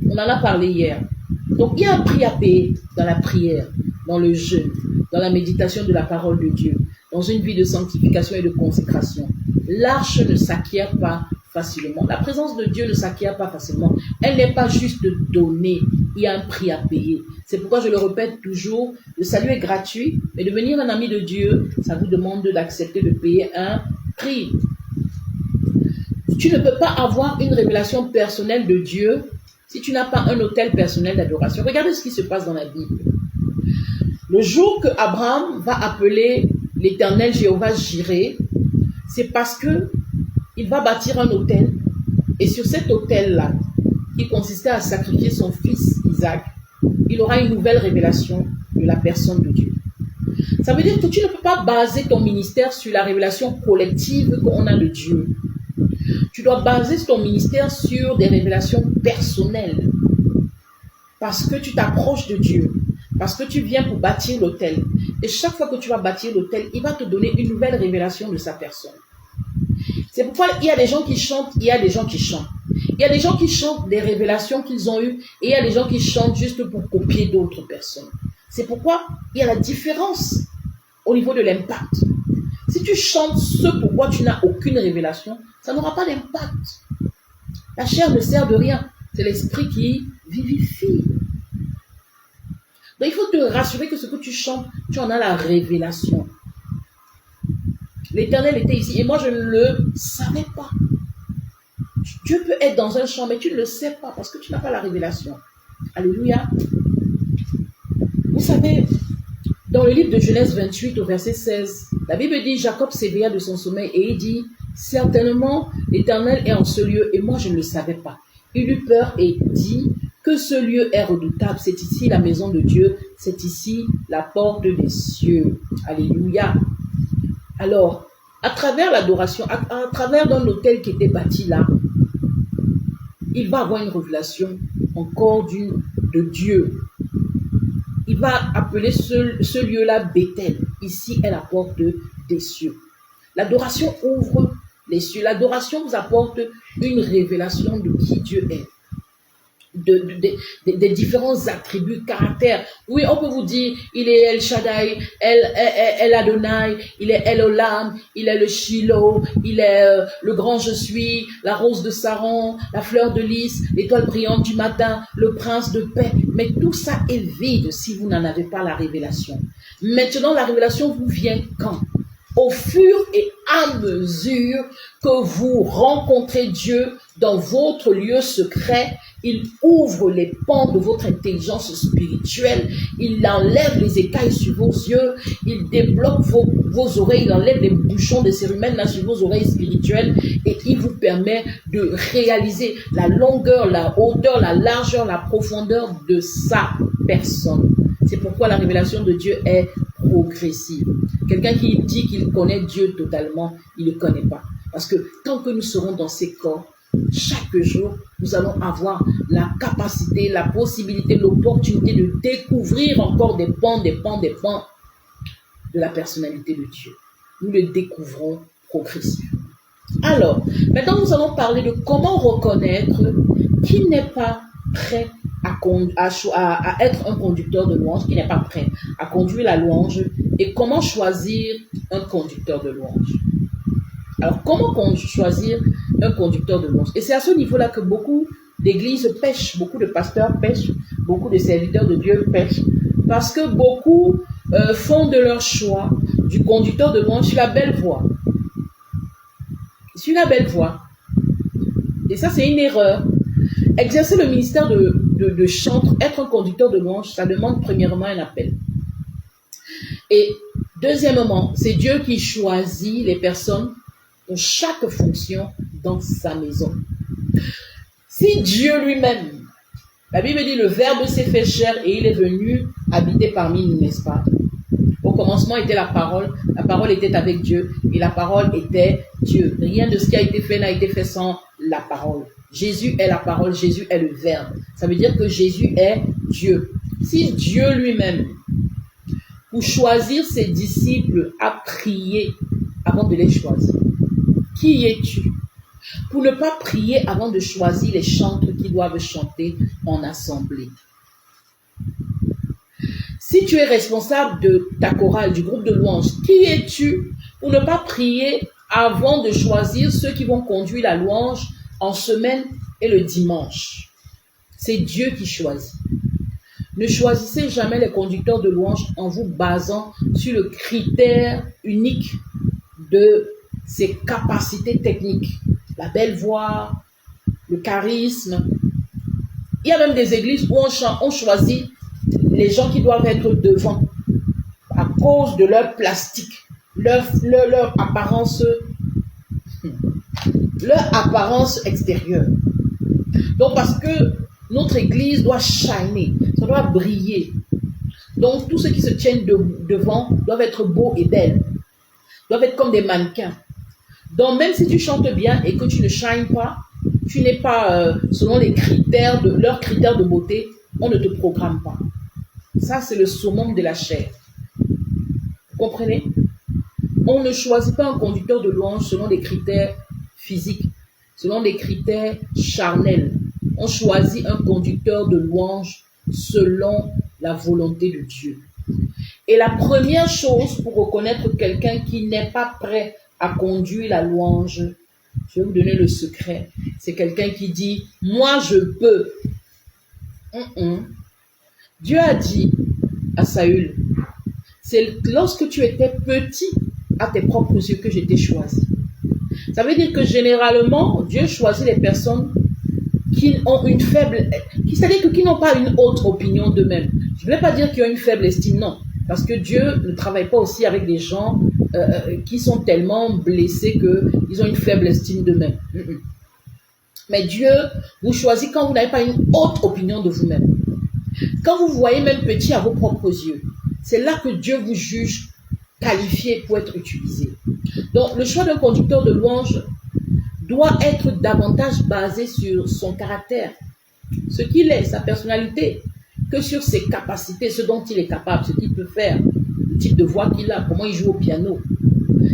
On en a parlé hier. Donc, il y a un prix à payer dans la prière, dans le jeûne, dans la méditation de la parole de Dieu, dans une vie de sanctification et de consécration. L'arche ne s'acquiert pas facilement. La présence de Dieu ne s'acquiert pas facilement. Elle n'est pas juste donnée. Il y a un prix à payer. C'est pourquoi je le répète toujours, le salut est gratuit, mais devenir un ami de Dieu, ça vous demande d'accepter de payer un prix. Tu ne peux pas avoir une révélation personnelle de Dieu si tu n'as pas un autel personnel d'adoration. Regardez ce qui se passe dans la Bible. Le jour que Abraham va appeler l'Éternel Jéhovah Jireh, c'est parce que il va bâtir un autel. Et sur cet autel-là, qui consistait à sacrifier son fils Isaac, il aura une nouvelle révélation de la personne de Dieu. Ça veut dire que tu ne peux pas baser ton ministère sur la révélation collective qu'on a de Dieu. Tu dois baser ton ministère sur des révélations personnelles. Parce que tu t'approches de Dieu. Parce que tu viens pour bâtir l'autel. Et chaque fois que tu vas bâtir l'autel, il va te donner une nouvelle révélation de sa personne. C'est pourquoi il y a des gens qui chantent, il y a des gens qui chantent. Il y a des gens qui chantent des révélations qu'ils ont eues et il y a des gens qui chantent juste pour copier d'autres personnes. C'est pourquoi il y a la différence au niveau de l'impact. Si tu chantes ce pourquoi tu n'as aucune révélation, ça n'aura pas d'impact. La chair ne sert de rien. C'est l'esprit qui vivifie. Donc il faut te rassurer que ce que tu chantes, tu en as la révélation. L'Éternel était ici et moi je ne le savais pas. Dieu peut être dans un champ, mais tu ne le sais pas parce que tu n'as pas la révélation. Alléluia. Vous savez, dans le livre de Genèse 28 au verset 16, la Bible dit, Jacob s'éveilla de son sommeil et il dit, certainement l'Éternel est en ce lieu et moi je ne le savais pas. Il eut peur et dit que ce lieu est redoutable. C'est ici la maison de Dieu, c'est ici la porte des cieux. Alléluia. Alors, à travers l'adoration, à travers un autel qui était bâti là, il va avoir une révélation encore de Dieu. Il va appeler ce lieu-là Bethel. Ici est la porte des cieux. L'adoration ouvre les cieux. L'adoration vous apporte une révélation de qui Dieu est. Des différents attributs, caractères. Oui, on peut vous dire, il est El Shaddai, El Adonai, il est El Olam, il est le Shiloh, il est le grand je suis, la rose de Saron, la fleur de lys, l'étoile brillante du matin, le prince de paix. Mais tout ça est vide si vous n'en avez pas la révélation. Maintenant, la révélation vous vient quand? Au fur et à mesure que vous rencontrez Dieu dans votre lieu secret, il ouvre les pans de votre intelligence spirituelle, il enlève les écailles sur vos yeux, il débloque vos oreilles, il enlève les bouchons de cérumen là sur vos oreilles spirituelles et il vous permet de réaliser la longueur, la hauteur, la largeur, la profondeur de sa personne. C'est pourquoi la révélation de Dieu est progressive. Quelqu'un qui dit qu'il connaît Dieu totalement, il ne le connaît pas. Parce que tant que nous serons dans ces corps, chaque jour, nous allons avoir la capacité, la possibilité, l'opportunité de découvrir encore des pans de la personnalité de Dieu. Nous le découvrons progressivement. Alors, maintenant nous allons parler de comment reconnaître qui n'est pas prêt à être un conducteur de louange, qui n'est pas prêt à conduire la louange, et comment choisir un conducteur de louange. Alors, comment choisir un conducteur de louange? Et c'est à ce niveau-là que beaucoup d'églises pêchent, beaucoup de pasteurs pêchent, beaucoup de serviteurs de Dieu pêchent, parce que beaucoup font de leur choix du conducteur de louange sur la belle voie. suis la belle voix. Et ça, c'est une erreur. Exercer le ministère de chantre, être un conducteur de louange, ça demande premièrement un appel. Et deuxièmement, c'est Dieu qui choisit les personnes pour chaque fonction dans sa maison. Si Dieu lui-même, la Bible dit, le Verbe s'est fait chair et il est venu habiter parmi nous, n'est-ce pas? Au commencement était la parole était avec Dieu et la parole était Dieu. Rien de ce qui a été fait n'a été fait sans la parole. Jésus est la parole, Jésus est le Verbe. Ça veut dire que Jésus est Dieu. Si Dieu lui-même, pour choisir ses disciples, a prié avant de les choisir, qui es-tu pour ne pas prier avant de choisir les chantres qui doivent chanter en assemblée? Si tu es responsable de ta chorale, du groupe de louange, qui es-tu pour ne pas prier avant de choisir ceux qui vont conduire la louange en semaine et le dimanche? C'est Dieu qui choisit. Ne choisissez jamais les conducteurs de louange en vous basant sur le critère unique de ses capacités techniques. La belle voix, le charisme. Il y a même des églises où on choisit les gens qui doivent être devant à cause de leur plastique, leur apparence extérieure. Donc parce que notre église doit shiner, ça doit briller. Donc tous ceux qui se tiennent devant doivent être beaux et belles, doivent être comme des mannequins. Donc même si tu chantes bien et que tu ne shines pas, tu n'es pas selon les critères leurs critères de beauté, on ne te programme pas. Ça, c'est le summum de la chair. Vous comprenez? On ne choisit pas un conducteur de louange selon des critères physiques, selon des critères charnels. On choisit un conducteur de louange selon la volonté de Dieu. Et la première chose pour reconnaître quelqu'un qui n'est pas prêt à conduire la louange, je vais vous donner le secret, c'est quelqu'un qui dit « Moi, je peux ». Dieu a dit à Saül, c'est lorsque tu étais petit à tes propres yeux que je t'ai choisi. Ça veut dire que généralement, Dieu choisit les personnes qui ont une faible, c'est-à-dire qui n'ont pas une autre opinion d'eux-mêmes. Je ne vais pas dire qu'ils ont une faible estime, non. Parce que Dieu ne travaille pas aussi avec des gens qui sont tellement blessés qu'ils ont une faible estime d'eux-mêmes. Mais Dieu vous choisit quand vous n'avez pas une haute opinion de vous-même. Quand vous voyez même petit à vos propres yeux, c'est là que Dieu vous juge qualifié pour être utilisé. Donc, le choix d'un conducteur de louange doit être davantage basé sur son caractère, ce qu'il est, sa personnalité, que sur ses capacités, ce dont il est capable, ce qu'il peut faire, le type de voix qu'il a, comment il joue au piano.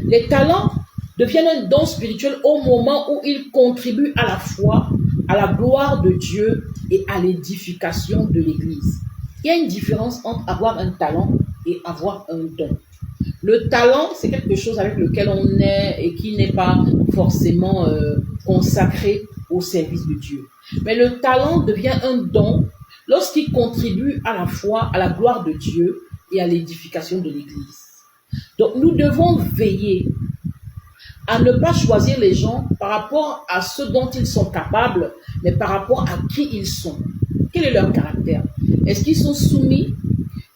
Les talents deviennent un don spirituel au moment où ils contribuent à la foi, à la gloire de Dieu et à l'édification de l'Église. Il y a une différence entre avoir un talent et avoir un don. Le talent, c'est quelque chose avec lequel on est et qui n'est pas forcément consacré au service de Dieu. Mais le talent devient un don lorsqu'il contribue à la foi, à la gloire de Dieu et à l'édification de l'Église. Donc nous devons veiller à ne pas choisir les gens par rapport à ce dont ils sont capables, mais par rapport à qui ils sont. Quel est leur caractère? Est-ce qu'ils sont soumis?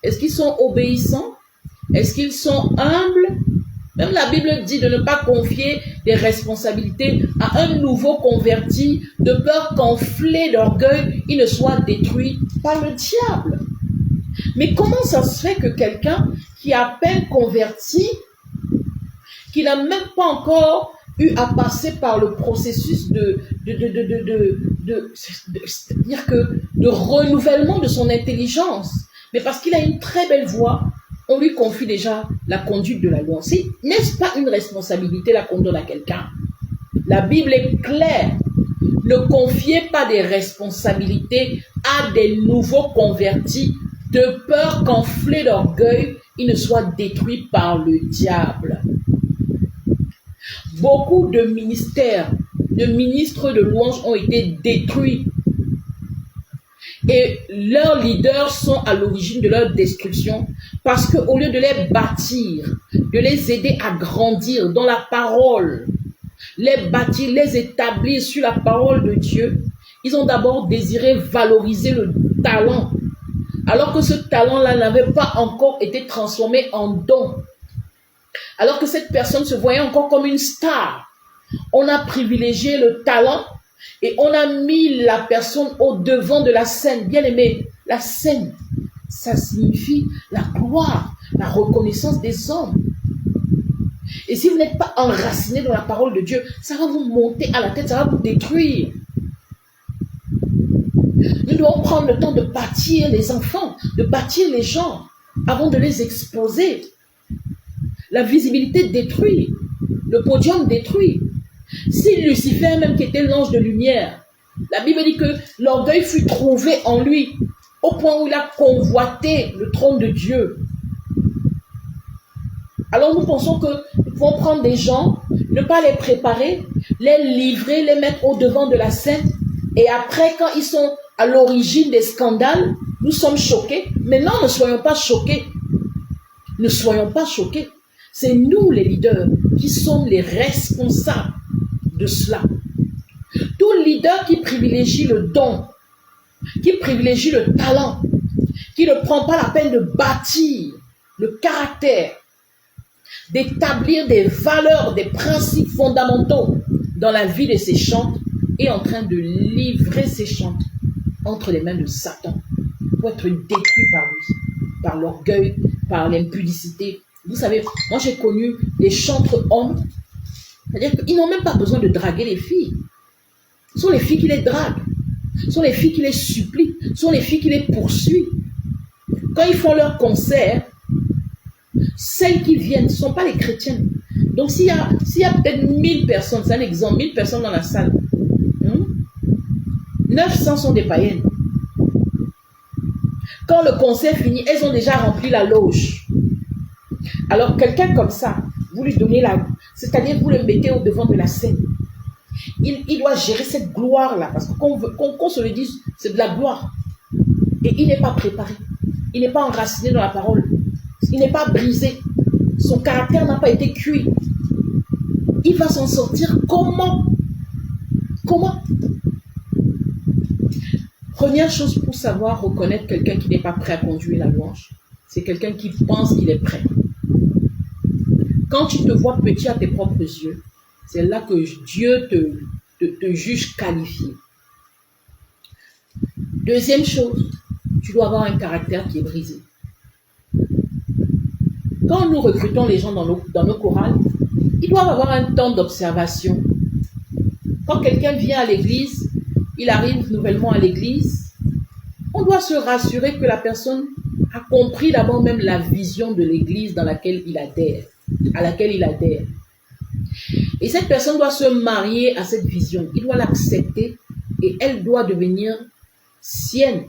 Est-ce qu'ils sont obéissants? Est-ce qu'ils sont humbles? Même la Bible dit de ne pas confier des responsabilités à un nouveau converti, de peur qu'enflé d'orgueil, il ne soit détruit par le diable. Mais comment ça se fait que quelqu'un qui est à peine converti, qui n'a même pas encore eu à passer par le processus c'est-à-dire que de renouvellement de son intelligence, mais parce qu'il a une très belle voix, on lui confie déjà la conduite de la loi. N'est-ce pas une responsabilité là qu'on donne à quelqu'un? La Bible est claire. Ne confiez pas des responsabilités à des nouveaux convertis de peur qu'enflé d'orgueil, il ne soit détruit par le diable. Beaucoup de ministères, de ministres de louange ont été détruits. Et leurs leaders sont à l'origine de leur destruction parce qu'au lieu de les bâtir, de les aider à grandir dans la parole, les bâtir, les établir sur la parole de Dieu, ils ont d'abord désiré valoriser le talent, alors que ce talent-là n'avait pas encore été transformé en don. Alors que cette personne se voyait encore comme une star. On a privilégié le talent et on a mis la personne au devant de la scène. Bien aimé, la scène, ça signifie la gloire, la reconnaissance des hommes. Et si vous n'êtes pas enraciné dans la parole de Dieu, ça va vous monter à la tête, ça va vous détruire. Nous devons prendre le temps de bâtir les enfants, de bâtir les gens, avant de les exposer. La visibilité détruit, le podium détruit. Si Lucifer même qui était l'ange de lumière, la Bible dit que l'orgueil fut trouvé en lui, au point où il a convoité le trône de Dieu. Alors nous pensons que nous pouvons prendre des gens, ne pas les préparer, les livrer, les mettre au devant de la scène, et après quand ils sont à l'origine des scandales, nous sommes choqués. Mais non, ne soyons pas choqués. Ne soyons pas choqués. C'est nous les leaders qui sommes les responsables de cela. Tout leader qui privilégie le don, qui privilégie le talent, qui ne prend pas la peine de bâtir le caractère, d'établir des valeurs, des principes fondamentaux dans la vie de ses chantres, est en train de livrer ses chantres entre les mains de Satan pour être détruit par lui, par l'orgueil, par l'impudicité. Vous savez, moi j'ai connu des chantres hommes, c'est-à-dire qu'ils n'ont même pas besoin de draguer les filles. Ce sont les filles qui les draguent, ce sont les filles qui les supplient, ce sont les filles qui les poursuivent. Quand ils font leur concert, celles qui viennent ne sont pas les chrétiennes. Donc s'il y a peut-être 1000 personnes, c'est un exemple, 1000 personnes dans la salle, 900 sont des païennes. Quand le concert finit, elles ont déjà rempli la loge. Alors quelqu'un comme ça, vous lui donnez c'est-à-dire vous le mettez au devant de la scène. Il doit gérer cette gloire-là, parce qu'on se le dise, c'est de la gloire. Et il n'est pas préparé. Il n'est pas enraciné dans la parole. Il n'est pas brisé. Son caractère n'a pas été cuit. Il va s'en sortir comment? Comment? Première chose pour savoir reconnaître quelqu'un qui n'est pas prêt à conduire la louange, c'est quelqu'un qui pense qu'il est prêt. Quand tu te vois petit à tes propres yeux, c'est là que Dieu te juge qualifié. Deuxième chose, tu dois avoir un caractère qui est brisé. Quand nous recrutons les gens dans nos chorales, ils doivent avoir un temps d'observation. Quand quelqu'un vient à l'église, il arrive nouvellement à l'église, on doit se rassurer que la personne a compris d'abord même la vision de l'église dans laquelle il adhère, à laquelle il adhère. Et cette personne doit se marier à cette vision, il doit l'accepter et elle doit devenir sienne.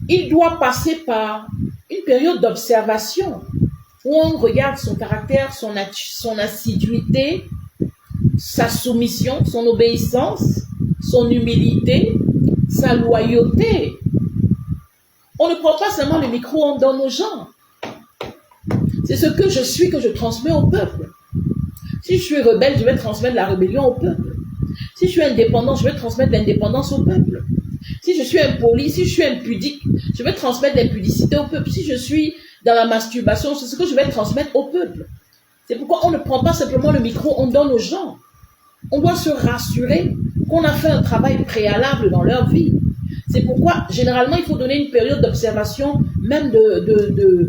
Il doit passer par une période d'observation où on regarde son caractère, son assiduité, sa soumission, son obéissance, son humilité, sa loyauté. On ne prend pas seulement le micro, on donne aux gens. C'est ce que je suis que je transmets au peuple. Si je suis rebelle, je vais transmettre la rébellion au peuple. Si je suis indépendant, je vais transmettre l'indépendance au peuple. Si je suis impoli, si je suis impudique, je vais transmettre l'impudicité au peuple. Si je suis dans la masturbation, c'est ce que je vais transmettre au peuple. C'est pourquoi on ne prend pas simplement le micro, on donne aux gens. On doit se rassurer qu'on a fait un travail préalable dans leur vie. C'est pourquoi, généralement, il faut donner une période d'observation, même de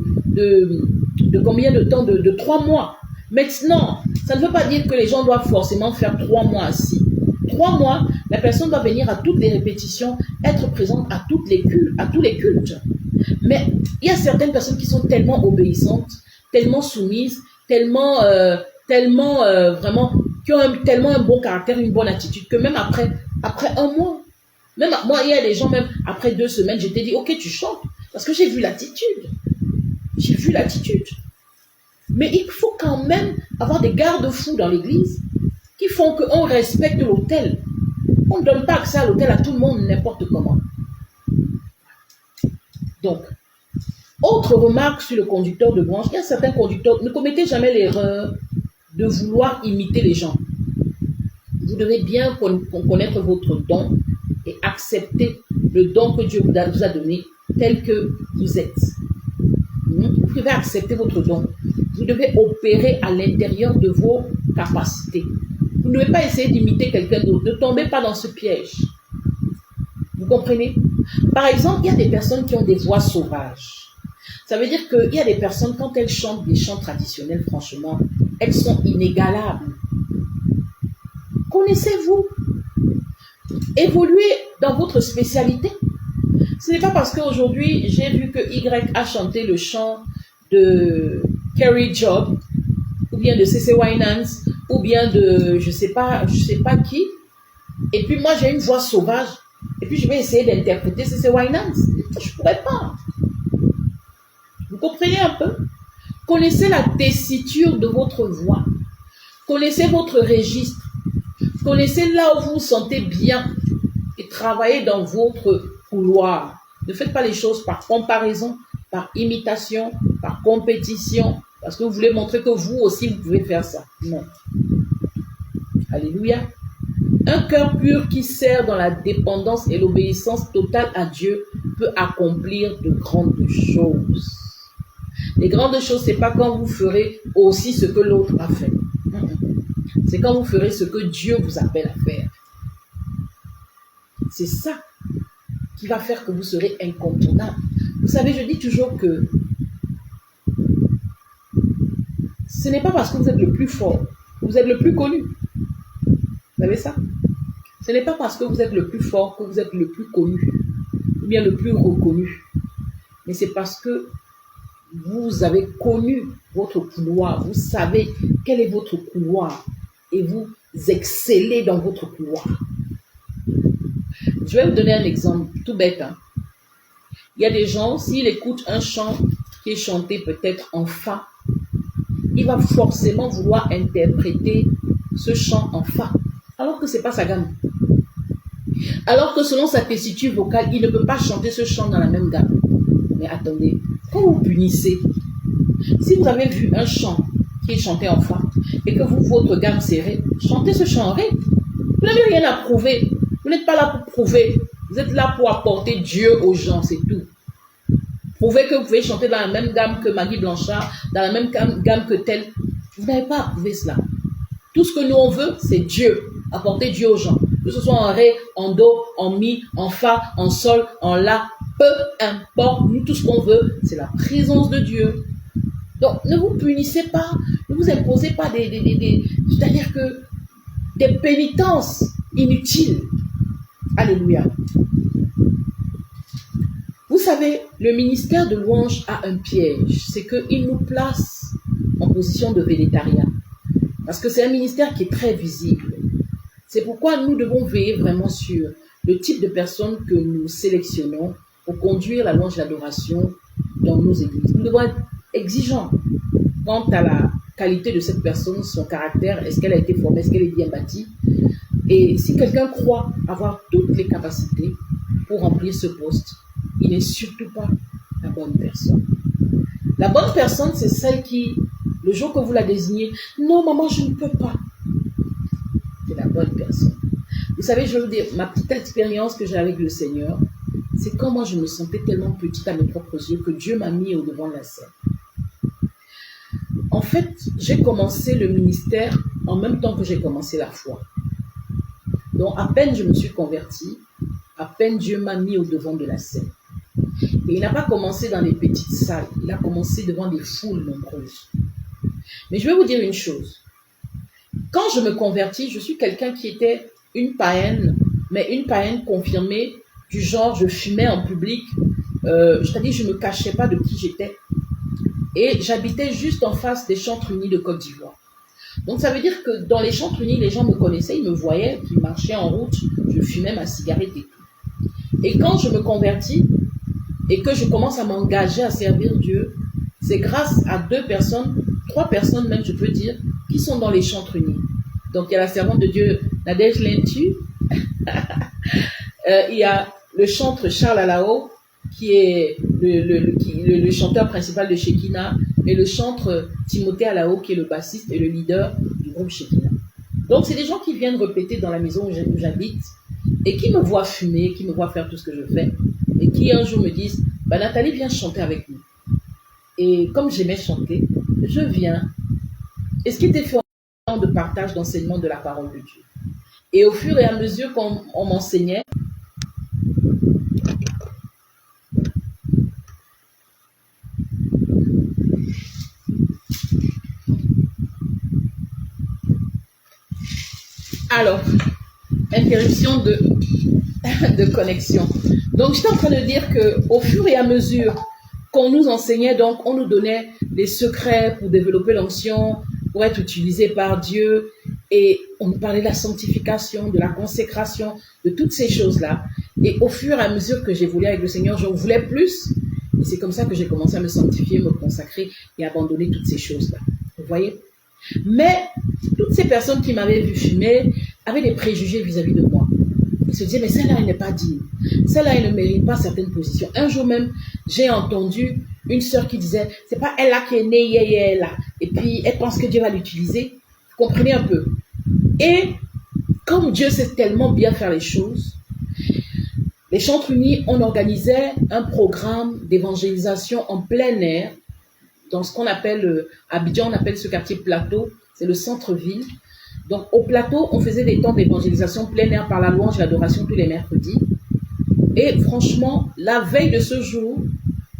combien de temps? De 3 mois. Maintenant, ça ne veut pas dire que les gens doivent forcément faire 3 mois assis. 3 mois, la personne doit venir à toutes les répétitions, être présente à tous les cultes. Mais il y a certaines personnes qui sont tellement obéissantes, tellement soumises, tellement vraiment, qui ont tellement un bon caractère, une bonne attitude, que même après 1 mois, même moi, il y a des gens, même après 2 semaines, je t'ai dit, ok, tu chantes, parce que j'ai vu l'attitude. J'ai vu l'attitude. Mais il faut quand même avoir des garde-fous dans l'église qui font qu'on respecte l'autel. On ne donne pas accès à l'autel à tout le monde, n'importe comment. Donc, autre remarque sur le conducteur de branche, il y a certains conducteurs, ne commettez jamais l'erreur de vouloir imiter les gens. Vous devez bien connaître votre don et accepter le don que Dieu vous a donné tel que vous êtes. Vous devez accepter votre don. Vous devez opérer à l'intérieur de vos capacités. Vous ne devez pas essayer d'imiter quelqu'un d'autre. Ne tombez pas dans ce piège. Vous comprenez? Par exemple, il y a des personnes qui ont des voix sauvages. Ça veut dire qu'il y a des personnes, quand elles chantent des chants traditionnels, franchement, elles sont inégalables. Connaissez-vous? Évoluez dans votre spécialité. Ce n'est pas parce qu'aujourd'hui, j'ai vu que Y a chanté le chant de Carrie Job, ou bien de C.C. Winans, ou bien de je sais pas qui, et puis moi j'ai une voix sauvage, et puis je vais essayer d'interpréter C.C. Winans. Je ne pourrais pas. Vous comprenez un peu? Connaissez la tessiture de votre voix. Connaissez votre registre. Connaissez là où vous vous sentez bien et travaillez dans votre couloir. Ne faites pas les choses par comparaison, par imitation, par compétition, parce que vous voulez montrer que vous aussi vous pouvez faire ça. Non. Alléluia. Un cœur pur qui sert dans la dépendance et l'obéissance totale à Dieu peut accomplir de grandes choses. Les grandes choses, c'est pas quand vous ferez aussi ce que l'autre a fait. C'est quand vous ferez ce que Dieu vous appelle à faire. C'est ça qui va faire que vous serez incontournable. Vous savez, je dis toujours que ce n'est pas parce que vous êtes le plus fort, vous êtes le plus connu. Vous savez ça? Ce n'est pas parce que vous êtes le plus fort que vous êtes le plus connu, ou bien le plus reconnu. Mais c'est parce que vous avez connu votre couloir, vous savez quel est votre couloir et vous excellez dans votre couloir. Je vais vous donner un exemple tout bête. Il y a des gens, s'ils écoutent un chant qui est chanté peut-être en fa, il va forcément vouloir interpréter ce chant en fa, alors que ce n'est pas sa gamme. Alors que selon sa tessiture vocale, il ne peut pas chanter ce chant dans la même gamme. Mais attendez, quand vous punissez, si vous avez vu un chant qui est chanté en fa et que vous, votre gamme c'est ré, chantez ce chant en ré. Vous n'avez rien à prouver. Vous n'êtes pas là pour prouver. Vous êtes là pour apporter Dieu aux gens, c'est tout. Prouvez que vous pouvez chanter dans la même gamme que Maggie Blanchard, dans la même gamme que telle. Vous n'avez pas à prouver cela. Tout ce que nous on veut, c'est Dieu. Apporter Dieu aux gens. Que ce soit en ré, en do, en mi, en fa, en sol, en la, peu importe. Nous, tout ce qu'on veut, c'est la présence de Dieu. Donc, ne vous punissez pas, ne vous imposez pas c'est-à-dire que des pénitences inutiles. Alléluia. Vous savez, le ministère de louange a un piège, c'est qu'il nous place en position de végétarien. Parce que c'est un ministère qui est très visible. C'est pourquoi nous devons veiller vraiment sur le type de personnes que nous sélectionnons pour conduire la louange et l'adoration dans nos églises. Nous devons être exigeants quant à la qualité de cette personne, son caractère, est-ce qu'elle a été formée, est-ce qu'elle est bien bâtie. Et si quelqu'un croit avoir toutes les capacités pour remplir ce poste, il n'est surtout pas la bonne personne. La bonne personne, c'est celle qui, le jour que vous la désignez, non maman, je ne peux pas. C'est la bonne personne. Vous savez, je vais vous dire, ma petite expérience que j'ai avec le Seigneur, c'est quand moi je me sentais tellement petite à mes propres yeux que Dieu m'a mis au devant de la scène. En fait, j'ai commencé le ministère en même temps que j'ai commencé la foi. Donc, à peine je me suis convertie, à peine Dieu m'a mis au devant de la scène. Et il n'a pas commencé dans des petites salles, il a commencé devant des foules nombreuses. Mais je vais vous dire une chose. Quand je me convertis, je suis quelqu'un qui était une païenne, mais une païenne confirmée, du genre je fumais en public, c'est-à-dire je ne me cachais pas de qui j'étais. Et j'habitais juste en face des Chantres Unis de Côte d'Ivoire. Donc ça veut dire que dans les Chantres Unis, les gens me connaissaient, ils me voyaient, ils marchaient en route, je fumais ma cigarette et tout. Et quand je me convertis et que je commence à m'engager à servir Dieu, c'est grâce à 2 personnes, 3 personnes même je peux dire, qui sont dans les Chantres Unis. Donc il y a la servante de Dieu Nadège Lentu, il y a le chantre Charles Alao, qui est le chanteur principal de Shekinah, et le chantre Timothée Alao, qui est le bassiste et le leader du groupe Shekinah. Donc, c'est des gens qui viennent répéter dans la maison où j'habite et qui me voient fumer, qui me voient faire tout ce que je fais et qui un jour me disent bah, Nathalie, viens chanter avec nous. Et comme j'aimais chanter, je viens. Et ce qui était fait en de partage, d'enseignement de la parole de Dieu. Et au fur et à mesure qu'on m'enseignait, alors, interruption de connexion. Donc, j'étais en train de dire qu'au fur et à mesure qu'on nous enseignait, donc, on nous donnait des secrets pour développer l'onction, pour être utilisé par Dieu. Et on nous parlait de la sanctification, de la consécration, de toutes ces choses-là. Et au fur et à mesure que j'évoluais avec le Seigneur, j'en voulais plus. Et c'est comme ça que j'ai commencé à me sanctifier, me consacrer et abandonner toutes ces choses-là. Vous voyez? Mais toutes ces personnes qui m'avaient vu fumer avaient des préjugés vis-à-vis de moi. Ils se disaient, mais celle-là, elle n'est pas digne. Celle-là, elle ne mérite pas certaines positions. Un jour même, j'ai entendu une sœur qui disait, c'est pas elle là qui est née, là. Et puis, elle pense que Dieu va l'utiliser. Vous comprenez un peu? Et comme Dieu sait tellement bien faire les choses, les Chantres Unis, on organisait un programme d'évangélisation en plein air dans ce qu'on appelle, à Abidjan, on appelle ce quartier Plateau, c'est le centre-ville. Donc au Plateau, on faisait des temps d'évangélisation plein air par la louange et l'adoration tous les mercredis. Et franchement, la veille de ce jour,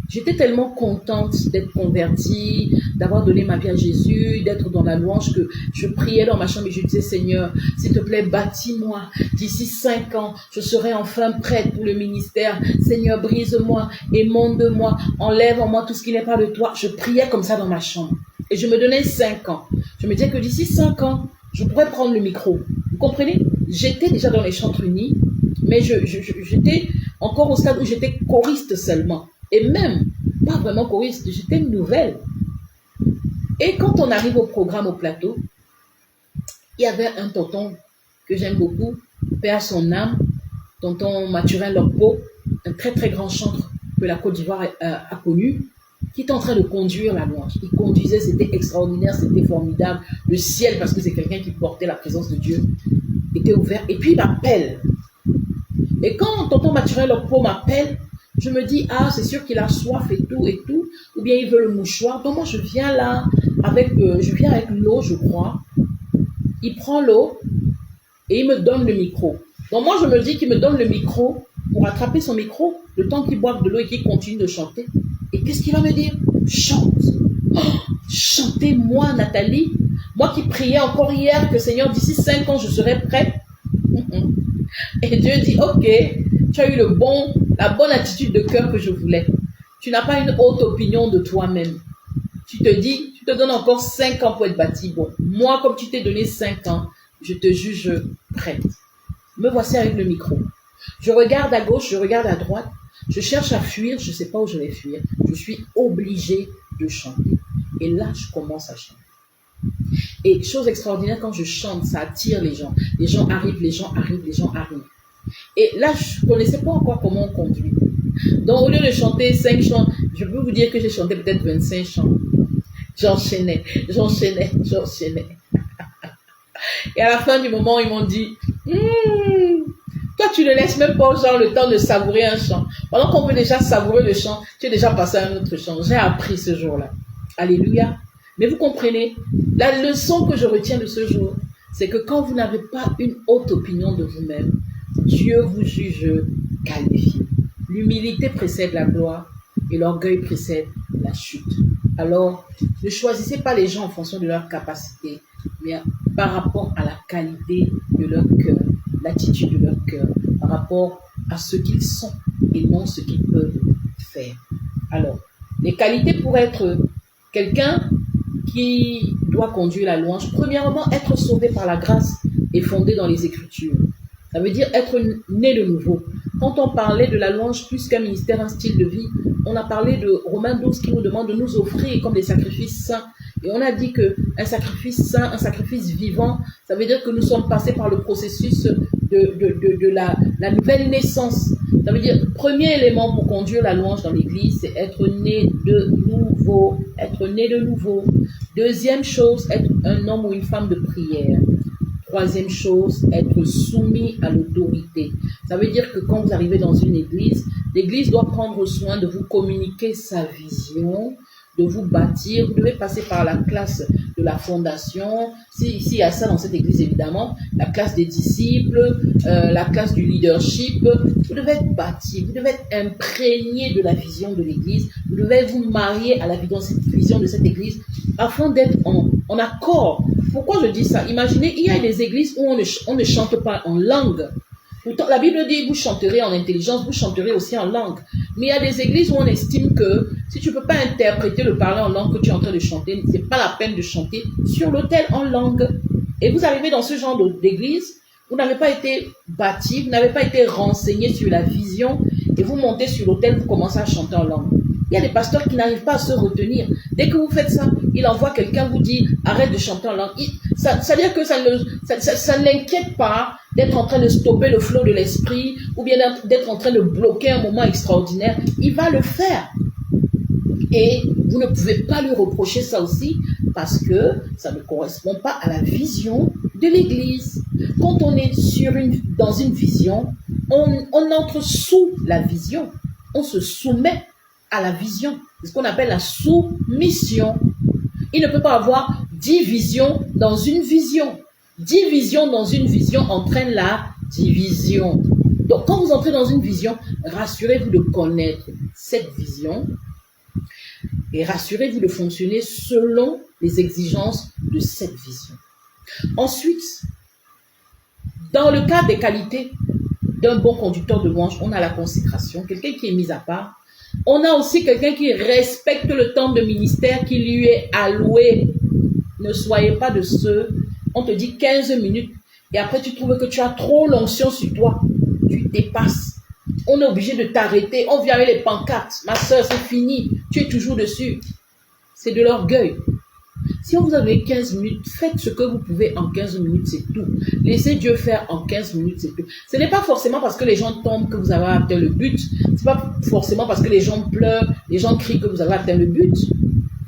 j'étais tellement contente d'être convertie, d'avoir donné ma vie à Jésus, d'être dans la louange que je priais dans ma chambre et je disais, Seigneur, s'il te plaît, bâtis-moi. D'ici 5 ans, je serai enfin prête pour le ministère. Seigneur, brise-moi, émonde-moi, enlève en moi tout ce qui n'est pas de toi. Je priais comme ça dans ma chambre. Et je me donnais 5 ans. Je me disais que d'ici 5 ans, je pourrais prendre le micro. Vous comprenez? J'étais déjà dans les Chantres Unis, mais j'étais encore au stade où j'étais choriste seulement. Et même, pas vraiment choriste, j'étais une nouvelle. Et quand on arrive au programme au Plateau, il y avait un tonton que j'aime beaucoup, paix à son âme, tonton Mathurin Lokpo, un très très grand chantre que la Côte d'Ivoire a connu, qui était en train de conduire la louange. Il conduisait, c'était extraordinaire, c'était formidable. Le ciel, parce que c'est quelqu'un qui portait la présence de Dieu, était ouvert. Et puis il m'appelle. Et quand tonton Mathurin Lokpo m'appelle, je me dis, ah, c'est sûr qu'il a soif et tout, ou bien il veut le mouchoir. Donc moi, je viens là, avec l'eau, je crois. Il prend l'eau et il me donne le micro. Donc moi, je me dis qu'il me donne le micro pour attraper son micro, le temps qu'il boive de l'eau et qu'il continue de chanter. Et qu'est-ce qu'il va me dire? Chante. Oh, chantez moi, Nathalie. Moi qui priais encore hier que Seigneur, d'ici 5 ans, je serai prête. Et Dieu dit, ok, tu as eu la bonne attitude de cœur que je voulais. Tu n'as pas une haute opinion de toi-même. Tu te donnes encore 5 ans pour être bâti. Bon, moi, comme tu t'es donné 5 ans, je te juge prête. Me voici avec le micro. Je regarde à gauche, je regarde à droite. Je cherche à fuir, je ne sais pas où je vais fuir. Je suis obligée de chanter. Et là, je commence à chanter. Et chose extraordinaire, quand je chante, ça attire les gens. Les gens arrivent, les gens arrivent, les gens arrivent. Et là, je ne connaissais pas encore comment on conduit. Donc, au lieu de chanter 5 chants, je peux vous dire que j'ai chanté peut-être 25 chants. J'enchaînais. Et à la fin du moment, ils m'ont dit, toi, tu ne laisses même pas aux gens le temps de savourer un chant. Pendant qu'on peut déjà savourer le chant, tu es déjà passé à un autre chant. J'ai appris ce jour-là. Alléluia. Mais vous comprenez, la leçon que je retiens de ce jour, c'est que quand vous n'avez pas une haute opinion de vous-même, Dieu vous juge qualifié. L'humilité précède la gloire et l'orgueil précède la chute. Alors, ne choisissez pas les gens en fonction de leur capacité, mais par rapport à la qualité de leur cœur, l'attitude de leur cœur, par rapport à ce qu'ils sont et non ce qu'ils peuvent faire. Alors, les qualités pour être quelqu'un qui doit conduire la louange, premièrement, être sauvé par la grâce et fondé dans les Écritures. Ça veut dire être né de nouveau. Quand on parlait de la louange plus qu'un ministère, un style de vie, on a parlé de Romains 12 qui nous demande de nous offrir comme des sacrifices saints Et on a dit qu'un sacrifice saint, un sacrifice vivant, ça veut dire que nous sommes passés par le processus de la nouvelle naissance. Ça veut dire, premier élément pour conduire la louange dans l'église, c'est être né de nouveau. Être né de nouveau. Deuxième chose, être un homme ou une femme de prière. Troisième chose, être soumis à l'autorité. Ça veut dire que quand vous arrivez dans une église, l'église doit prendre soin de vous communiquer sa vision, de vous bâtir. Vous devez passer par la classe de la fondation. S'il y a ça dans cette église, évidemment, la classe des disciples, la classe du leadership. Vous devez être bâti, vous devez être imprégné de la vision de l'église. Vous devez vous marier à la vision de cette église afin d'être en accord. Pourquoi je dis ça? Imaginez, il y a des églises où on ne chante pas en langue. Pourtant, la Bible dit, vous chanterez en intelligence, vous chanterez aussi en langue. Mais il y a des églises où on estime que si tu ne peux pas interpréter le parler en langue que tu es en train de chanter, ce n'est pas la peine de chanter sur l'autel en langue. Et vous arrivez dans ce genre d'église, vous n'avez pas été bâti, vous n'avez pas été renseigné sur la vision, et vous montez sur l'autel, vous commencez à chanter en langue. Il y a des pasteurs qui n'arrivent pas à se retenir. Dès que vous faites ça, il envoie quelqu'un vous dit arrête de chanter en langue. Ça veut dire que ça ne l'inquiète pas d'être en train de stopper le flot de l'esprit ou bien d'être en train de bloquer un moment extraordinaire. Il va le faire. Et vous ne pouvez pas lui reprocher ça aussi parce que ça ne correspond pas à la vision de l'Église. Quand on est dans une vision, on entre sous la vision. On se soumet à la vision. C'est ce qu'on appelle la soumission. Il ne peut pas avoir 10 visions dans une vision. 10 visions dans une vision entraînent la division. Donc, quand vous entrez dans une vision, rassurez-vous de connaître cette vision et rassurez-vous de fonctionner selon les exigences de cette vision. Ensuite, dans le cas des qualités d'un bon conducteur de louange, on a la consécration, quelqu'un qui est mis à part. On a aussi quelqu'un qui respecte le temps de ministère qui lui est alloué. Ne soyez pas de ceux, on te dit 15 minutes et après tu trouves que tu as trop l'onction sur toi. Tu dépasses. On est obligé de t'arrêter. On vient avec les pancartes. Ma soeur, c'est fini. Tu es toujours dessus. C'est de l'orgueil. Si on vous a donné 15 minutes, faites ce que vous pouvez en 15 minutes, c'est tout. Laissez Dieu faire en 15 minutes, c'est tout. Ce n'est pas forcément parce que les gens tombent que vous avez atteint le but. Ce n'est pas forcément parce que les gens pleurent, les gens crient que vous avez atteint le but.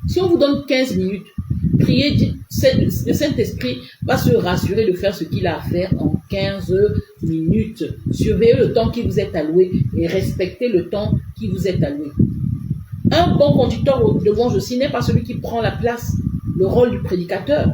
Si on vous donne 15 minutes, priez, le Saint-Esprit va se rassurer de faire ce qu'il a à faire en 15 minutes. Surveillez le temps qui vous est alloué et respectez le temps qui vous est alloué. Un bon conducteur de louange aussi n'est pas celui qui prend la place, le rôle du prédicateur.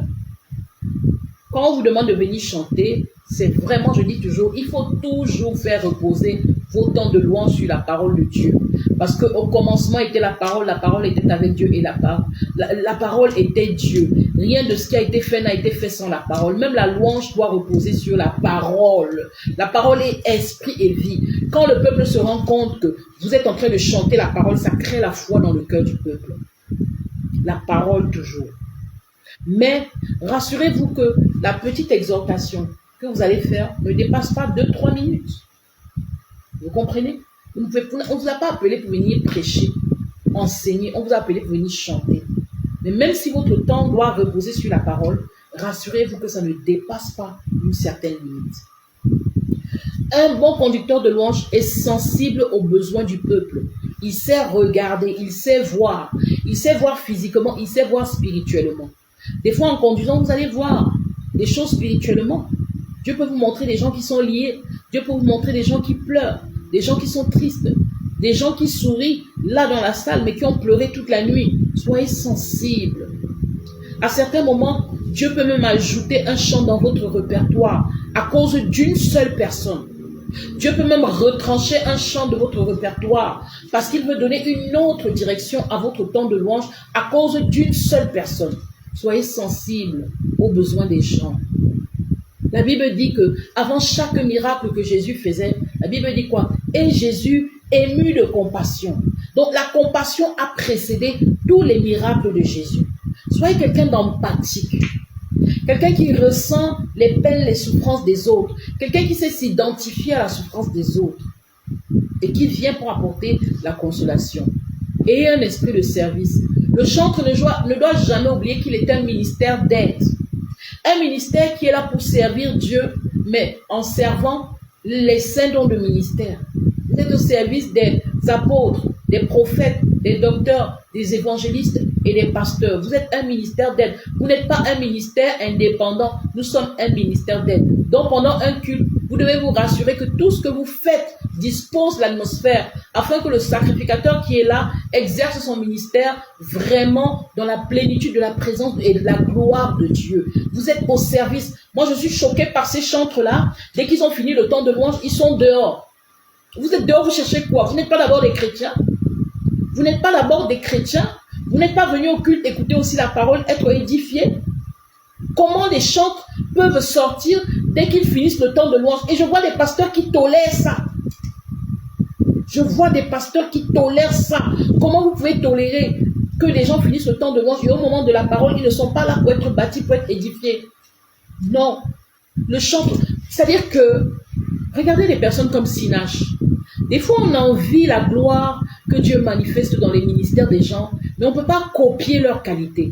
Quand on vous demande de venir chanter, c'est vraiment, je dis toujours, il faut toujours faire reposer vos temps de louange sur la parole de Dieu. Parce qu'au commencement était la parole était avec Dieu et la parole était Dieu. Rien de ce qui a été fait n'a été fait sans la parole. Même la louange doit reposer sur la parole. La parole est esprit et vie. Quand le peuple se rend compte que vous êtes en train de chanter la parole, ça crée la foi dans le cœur du peuple. La parole toujours. Mais rassurez-vous que la petite exhortation que vous allez faire ne dépasse pas 2-3 minutes. Vous comprenez? On ne vous a pas appelé pour venir prêcher, enseigner, on vous a appelé pour venir chanter. Mais même si votre temps doit reposer sur la parole, rassurez-vous que ça ne dépasse pas une certaine limite. Un bon conducteur de louange est sensible aux besoins du peuple. Il sait regarder, il sait voir physiquement, il sait voir spirituellement. Des fois, en conduisant, vous allez voir des choses spirituellement. Dieu peut vous montrer des gens qui sont liés. Dieu peut vous montrer des gens qui pleurent, des gens qui sont tristes, des gens qui sourient là dans la salle, mais qui ont pleuré toute la nuit. Soyez sensibles. À certains moments, Dieu peut même ajouter un chant dans votre répertoire à cause d'une seule personne. Dieu peut même retrancher un chant de votre répertoire parce qu'il veut donner une autre direction à votre temps de louange à cause d'une seule personne. Soyez sensibles aux besoins des gens. La Bible dit que avant chaque miracle que Jésus faisait, la Bible dit quoi? Et Jésus ému de compassion. Donc la compassion a précédé tous les miracles de Jésus. Soyez quelqu'un d'empathique. Quelqu'un qui ressent les peines, les souffrances des autres. Quelqu'un qui sait s'identifier à la souffrance des autres. Et qui vient pour apporter la consolation. Ayez un esprit de service. Le chantre ne doit jamais oublier qu'il est un ministère d'aide. Un ministère qui est là pour servir Dieu, mais en servant les saints dons de ministère. Vous êtes au service des apôtres, des prophètes, des docteurs, des évangélistes et des pasteurs. Vous êtes un ministère d'aide. Vous n'êtes pas un ministère indépendant. Nous sommes un ministère d'aide. Donc pendant un culte, vous devez vous rassurer que tout ce que vous faites dispose l'atmosphère afin que le sacrificateur qui est là exerce son ministère vraiment dans la plénitude de la présence et de la gloire de Dieu. Vous êtes au service. Moi, je suis choquée par ces chantres-là. Dès qu'ils ont fini le temps de louange, ils sont dehors. Vous êtes dehors, vous cherchez quoi? Vous n'êtes pas d'abord des chrétiens? Vous n'êtes pas d'abord des chrétiens? Vous n'êtes pas venus au culte écouter aussi la parole, être édifiés? Comment les chantres peuvent sortir dès qu'ils finissent le temps de louange? Et je vois des pasteurs qui tolèrent ça. Je vois des pasteurs qui tolèrent ça. Comment vous pouvez tolérer que les gens finissent le temps de louange et au moment de la parole, ils ne sont pas là pour être bâtis, pour être édifiés? Non. Le chant, c'est-à-dire que, regardez les personnes comme Sinach. Des fois, on a envie la gloire que Dieu manifeste dans les ministères des gens, mais on ne peut pas copier leur qualité.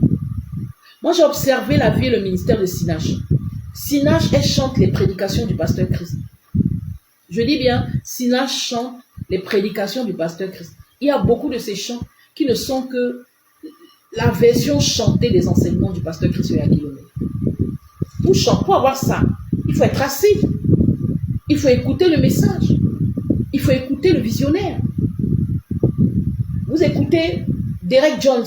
Moi, j'ai observé la vie et le ministère de Sinach. Sinach, elle chante les prédications du pasteur Christ. Je dis bien, Sinach chante les prédications du pasteur Christ. Il y a beaucoup de ces chants qui ne sont que la version chantée des enseignements du pasteur Christ Oyakhilome. Pour avoir ça, il faut être assis. Il faut écouter le message. Il faut écouter le visionnaire. Vous écoutez Derek Jones.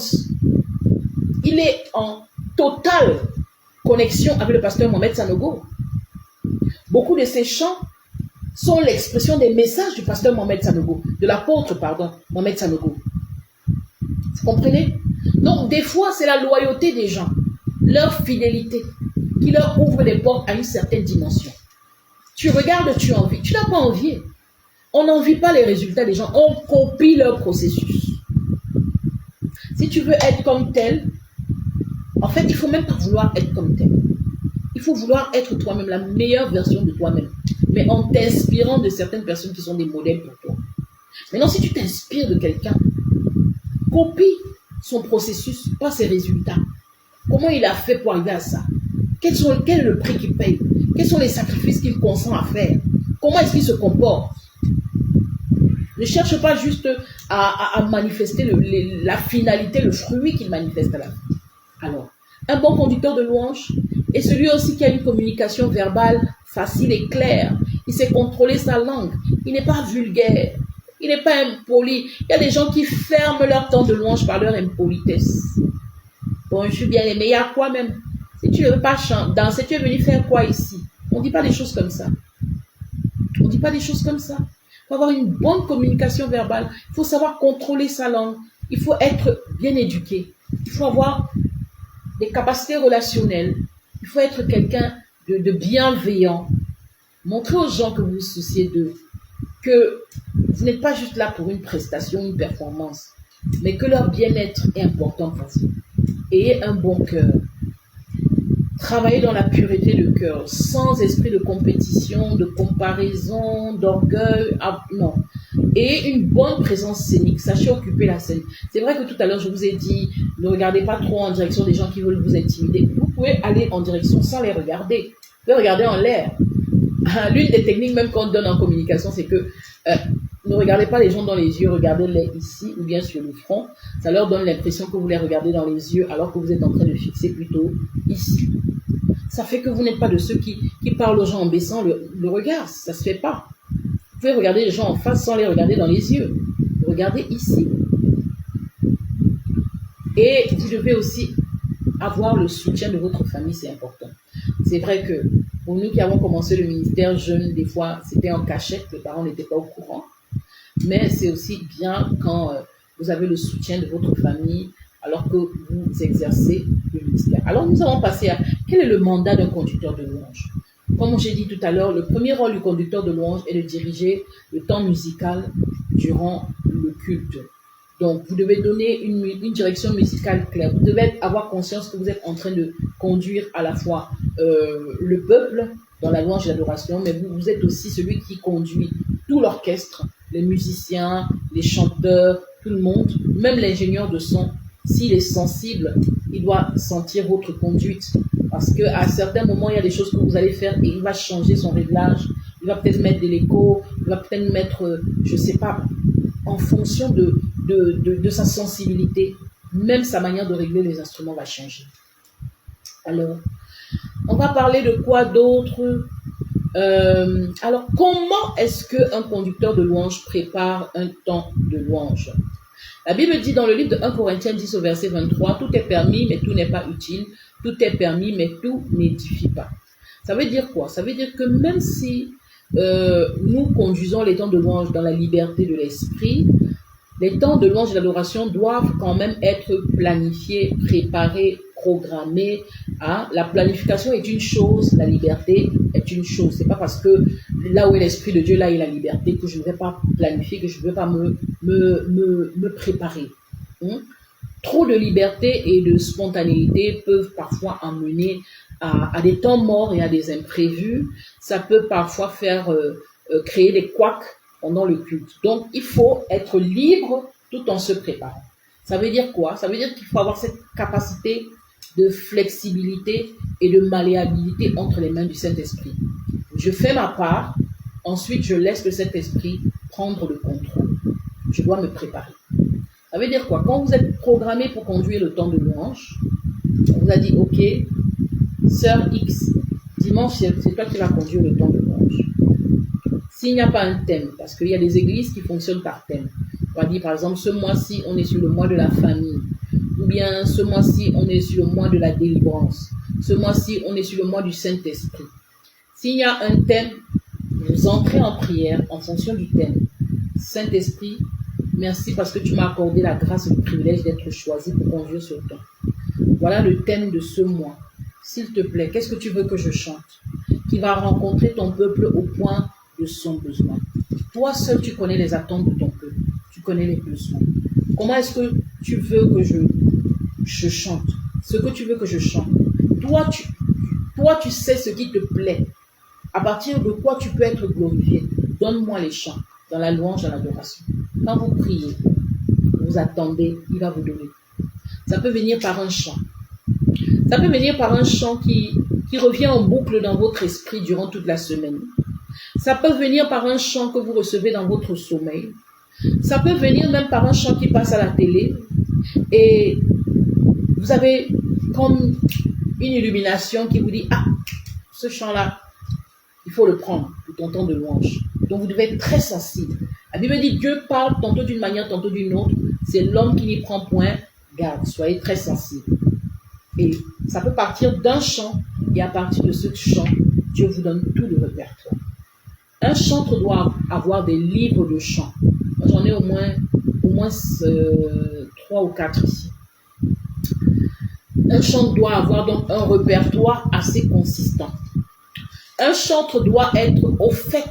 Il est en totale connexion avec le pasteur Mohamed Sanogo. Beaucoup de ces chants sont l'expression des messages du pasteur Mohamed Sanogo, de l'apôtre, Mohamed Sanogo. Vous comprenez? Donc, des fois, c'est la loyauté des gens, leur fidélité, qui leur ouvre les portes à une certaine dimension. Tu regardes, tu envies. Tu n'as pas envié. On n'envie pas les résultats des gens, on copie leur processus. Si tu veux être comme tel, en fait, il ne faut même pas vouloir être comme tel. Il faut vouloir être toi-même, la meilleure version de toi-même, mais en t'inspirant de certaines personnes qui sont des modèles pour toi. Maintenant, si tu t'inspires de quelqu'un, copie son processus, pas ses résultats. Comment il a fait pour arriver à ça? Quel est le prix qu'il paye? Quels sont les sacrifices qu'il consent à faire? Comment est-ce qu'il se comporte? Ne cherche pas juste à manifester la finalité, le fruit qu'il manifeste à la fin. Alors, un bon conducteur de louange est celui aussi qui a une communication verbale facile et claire. Il sait contrôler sa langue. Il n'est pas vulgaire. Il n'est pas impoli. Il y a des gens qui ferment leur temps de louange par leur impolitesse. Bon, je suis bien aimé. Il y a quoi même? Si tu ne veux pas danser, tu es venu faire quoi ici? On ne dit pas des choses comme ça. On ne dit pas des choses comme ça. Il faut avoir une bonne communication verbale. Il faut savoir contrôler sa langue. Il faut être bien éduqué. Il faut avoir des capacités relationnelles. Il faut être quelqu'un de bienveillant. Montrez aux gens que vous vous souciez d'eux. Que vous n'êtes pas juste là pour une prestation, une performance, mais que leur bien-être est important pour vous. Ayez un bon cœur. Travaillez dans la pureté de cœur, sans esprit de compétition, de comparaison, d'orgueil. Non. Et une bonne présence scénique. Sachez occuper la scène. C'est vrai que tout à l'heure, je vous ai dit, ne regardez pas trop en direction des gens qui veulent vous intimider. Vous pouvez aller en direction sans les regarder. Vous pouvez regarder en l'air. L'une des techniques même qu'on donne en communication, c'est que ne regardez pas les gens dans les yeux, regardez-les ici ou bien sur le front. Ça leur donne l'impression que vous les regardez dans les yeux alors que vous êtes en train de fixer plutôt ici. Ça fait que vous n'êtes pas de ceux qui parlent aux gens en baissant le regard. Ça ne se fait pas. Vous pouvez regarder les gens en face sans les regarder dans les yeux. Regardez ici. Et vous devez aussi avoir le soutien de votre famille, c'est important. C'est vrai que pour nous qui avons commencé le ministère jeune, des fois, c'était en cachette, les parents n'étaient pas au courant. Mais c'est aussi bien quand vous avez le soutien de votre famille alors que vous exercez le ministère. Alors nous allons passer à quel est le mandat d'un conducteur de louange. Comme j'ai dit tout à l'heure, le premier rôle du conducteur de louange est de diriger le temps musical durant le culte. Donc, vous devez donner une direction musicale claire. Vous devez avoir conscience que vous êtes en train de conduire à la fois le peuple dans la louange et l'adoration, mais vous êtes aussi celui qui conduit tout l'orchestre, les musiciens, les chanteurs, tout le monde, même l'ingénieur de son, s'il est sensible, il doit sentir votre conduite. Parce qu'à certains moments, il y a des choses que vous allez faire et il va changer son réglage. Il va peut-être mettre de l'écho, il va peut-être mettre, je ne sais pas, en fonction de sa sensibilité. Même sa manière de régler les instruments va changer. Alors, on va parler de quoi d'autre? Alors, comment est-ce qu'un conducteur de louange prépare un temps de louange? La Bible dit dans le livre de 1 Corinthiens 10 au verset 23, « Tout est permis, mais tout n'est pas utile. Tout est permis, mais tout n'édifie pas. » Ça veut dire quoi? Ça veut dire que même si nous conduisons les temps de louange dans la liberté de l'esprit, les temps de louange et d'adoration doivent quand même être planifiés, préparés, programmés. Hein? La planification est une chose, la liberté est une chose. C'est pas parce que là où est l'Esprit de Dieu, là est la liberté, que je ne vais pas planifier, que je ne vais pas me préparer. Trop de liberté et de spontanéité peuvent parfois emmener à des temps morts et à des imprévus. Ça peut parfois faire créer des couacs pendant le culte. Donc, il faut être libre tout en se préparant. Ça veut dire quoi? Ça veut dire qu'il faut avoir cette capacité de flexibilité et de malléabilité entre les mains du Saint-Esprit. Je fais ma part, ensuite je laisse le Saint-Esprit prendre le contrôle. Je dois me préparer. Ça veut dire quoi? Quand vous êtes programmé pour conduire le temps de louange, on vous a dit, ok, sœur X, dimanche, c'est toi qui vas conduire le temps de louange. S'il n'y a pas un thème, parce qu'il y a des églises qui fonctionnent par thème. On va dire, par exemple, ce mois-ci, on est sur le mois de la famille. Ou bien, ce mois-ci, on est sur le mois de la délivrance. Ce mois-ci, on est sur le mois du Saint-Esprit. S'il y a un thème, vous entrez en prière en fonction du thème. Saint-Esprit, merci parce que tu m'as accordé la grâce et le privilège d'être choisi pour conduire ce temps. Voilà le thème de ce mois. S'il te plaît, qu'est-ce que tu veux que je chante? Qui va rencontrer ton peuple au point de son besoin. Toi seul, tu connais les attentes de ton peuple. Tu connais les besoins. Comment est-ce que tu veux que je chante? Ce que tu veux que je chante. Toi, tu sais ce qui te plaît. À partir de quoi tu peux être glorifié. Donne-moi les chants dans la louange, dans l'adoration. Quand vous priez, vous attendez, il va vous donner. Ça peut venir par un chant. Ça peut venir par un chant qui revient en boucle dans votre esprit durant toute la semaine. Ça peut venir par un chant que vous recevez dans votre sommeil. Ça peut venir même par un chant qui passe à la télé. Et vous avez comme une illumination qui vous dit, ah, ce chant-là, il faut le prendre pour ton temps de louange. Donc vous devez être très sensible. La Bible dit, Dieu parle tantôt d'une manière, tantôt d'une autre. C'est l'homme qui n'y prend point garde. Soyez très sensible. Et ça peut partir d'un chant, et à partir de ce chant, Dieu vous donne tout le répertoire. Un chantre doit avoir des livres de chants. Moi, j'en ai au moins 3 ou 4 ici. Un chantre doit avoir donc un répertoire assez consistant. Un chantre doit être au fait